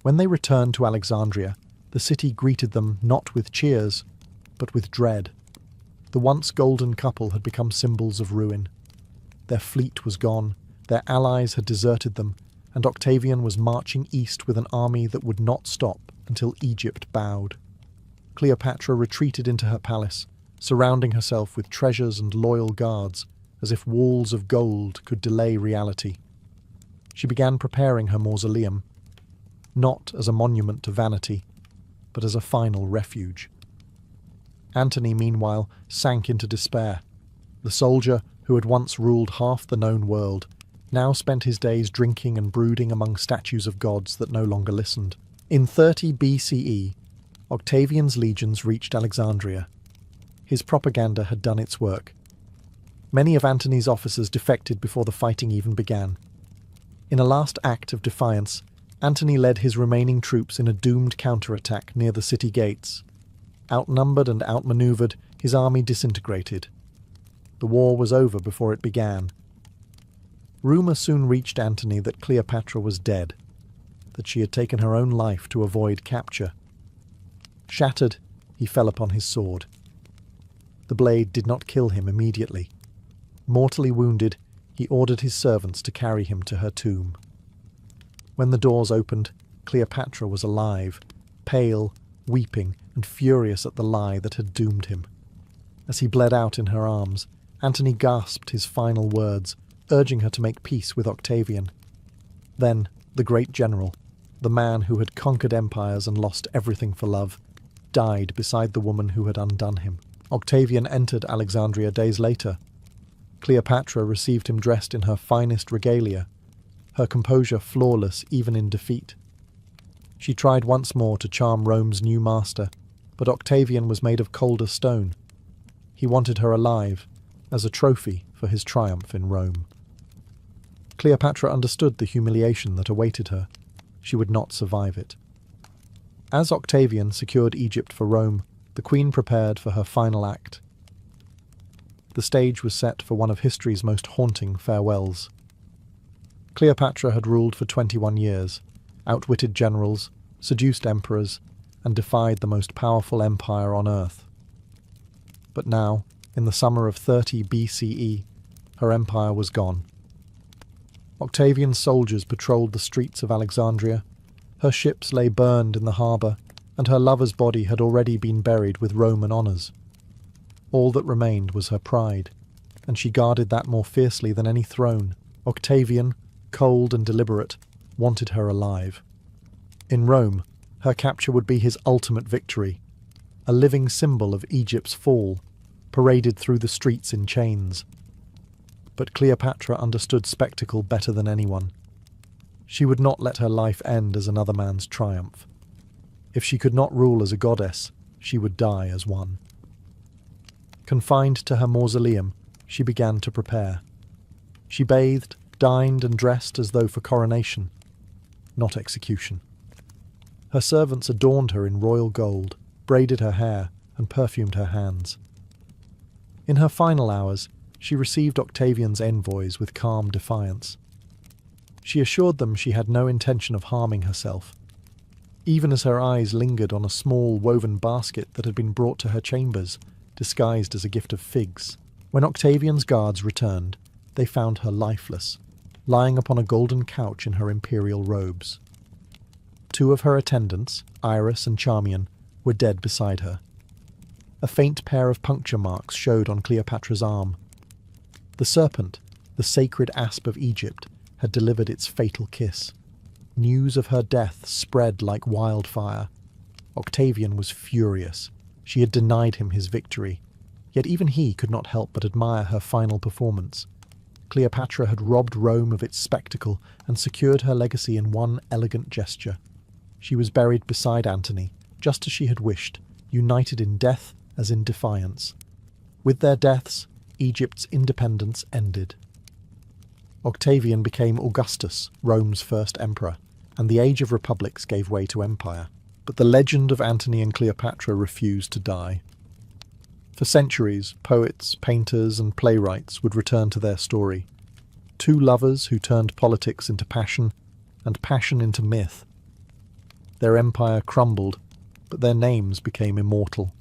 When they returned to Alexandria, The city greeted them not with cheers, but with dread. The once golden couple had become symbols of ruin. Their fleet was gone, their allies had deserted them, and Octavian was marching east with an army that would not stop until Egypt bowed. Cleopatra retreated into her palace, surrounding herself with treasures and loyal guards, as if walls of gold could delay reality. She began preparing her mausoleum, not as a monument to vanity, but as a final refuge. Antony, meanwhile, sank into despair. The soldier, who had once ruled half the known world, now spent his days drinking and brooding among statues of gods that no longer listened. In 30 BCE, Octavian's legions reached Alexandria. His propaganda had done its work. Many of Antony's officers defected before the fighting even began. In a last act of defiance, Antony led his remaining troops in a doomed counterattack near the city gates. Outnumbered and outmaneuvered, his army disintegrated. The war was over before it began. Rumour soon reached Antony that Cleopatra was dead, that she had taken her own life to avoid capture. Shattered, he fell upon his sword. The blade did not kill him immediately. Mortally wounded, he ordered his servants to carry him to her tomb. When the doors opened, Cleopatra was alive, pale, weeping, and furious at the lie that had doomed him. As he bled out in her arms, Antony gasped his final words, urging her to make peace with Octavian. Then, the great general, the man who had conquered empires and lost everything for love, died beside the woman who had undone him. Octavian entered Alexandria days later. Cleopatra received him dressed in her finest regalia, her composure flawless even in defeat. She tried once more to charm Rome's new master, but Octavian was made of colder stone. He wanted her alive, as a trophy for his triumph in Rome. Cleopatra understood the humiliation that awaited her. She would not survive it. As Octavian secured Egypt for Rome, the queen prepared for her final act. The stage was set for one of history's most haunting farewells. Cleopatra had ruled for 21 years, outwitted generals, seduced emperors, and defied the most powerful empire on earth. But now, in the summer of 30 BCE, her empire was gone. Octavian's soldiers patrolled the streets of Alexandria. Her ships lay burned in the harbour, and her lover's body had already been buried with Roman honours. All that remained was her pride, and she guarded that more fiercely than any throne. Octavian, cold and deliberate, wanted her alive. In Rome, her capture would be his ultimate victory, a living symbol of Egypt's fall, paraded through the streets in chains. But Cleopatra understood spectacle better than anyone. She would not let her life end as another man's triumph. If she could not rule as a goddess, she would die as one. Confined to her mausoleum, she began to prepare. She bathed, dined and dressed as though for coronation, not execution. Her servants adorned her in royal gold, braided her hair, and perfumed her hands. In her final hours, she received Octavian's envoys with calm defiance. She assured them she had no intention of harming herself, even as her eyes lingered on a small woven basket that had been brought to her chambers, disguised as a gift of figs. When Octavian's guards returned, they found her lifeless, lying upon a golden couch in her imperial robes. Two of her attendants, Iris and Charmian, were dead beside her. A faint pair of puncture marks showed on Cleopatra's arm. The serpent, the sacred asp of Egypt, had delivered its fatal kiss. News of her death spread like wildfire. Octavian was furious. She had denied him his victory. Yet even he could not help but admire her final performance. Cleopatra had robbed Rome of its spectacle and secured her legacy in one elegant gesture. She was buried beside Antony, just as she had wished, united in death as in defiance. With their deaths, Egypt's independence ended. Octavian became Augustus, Rome's first emperor, and the age of republics gave way to empire. But the legend of Antony and Cleopatra refused to die. For centuries, poets, painters, and playwrights would return to their story. Two lovers who turned politics into passion, and passion into myth. Their empire crumbled, but their names became immortal.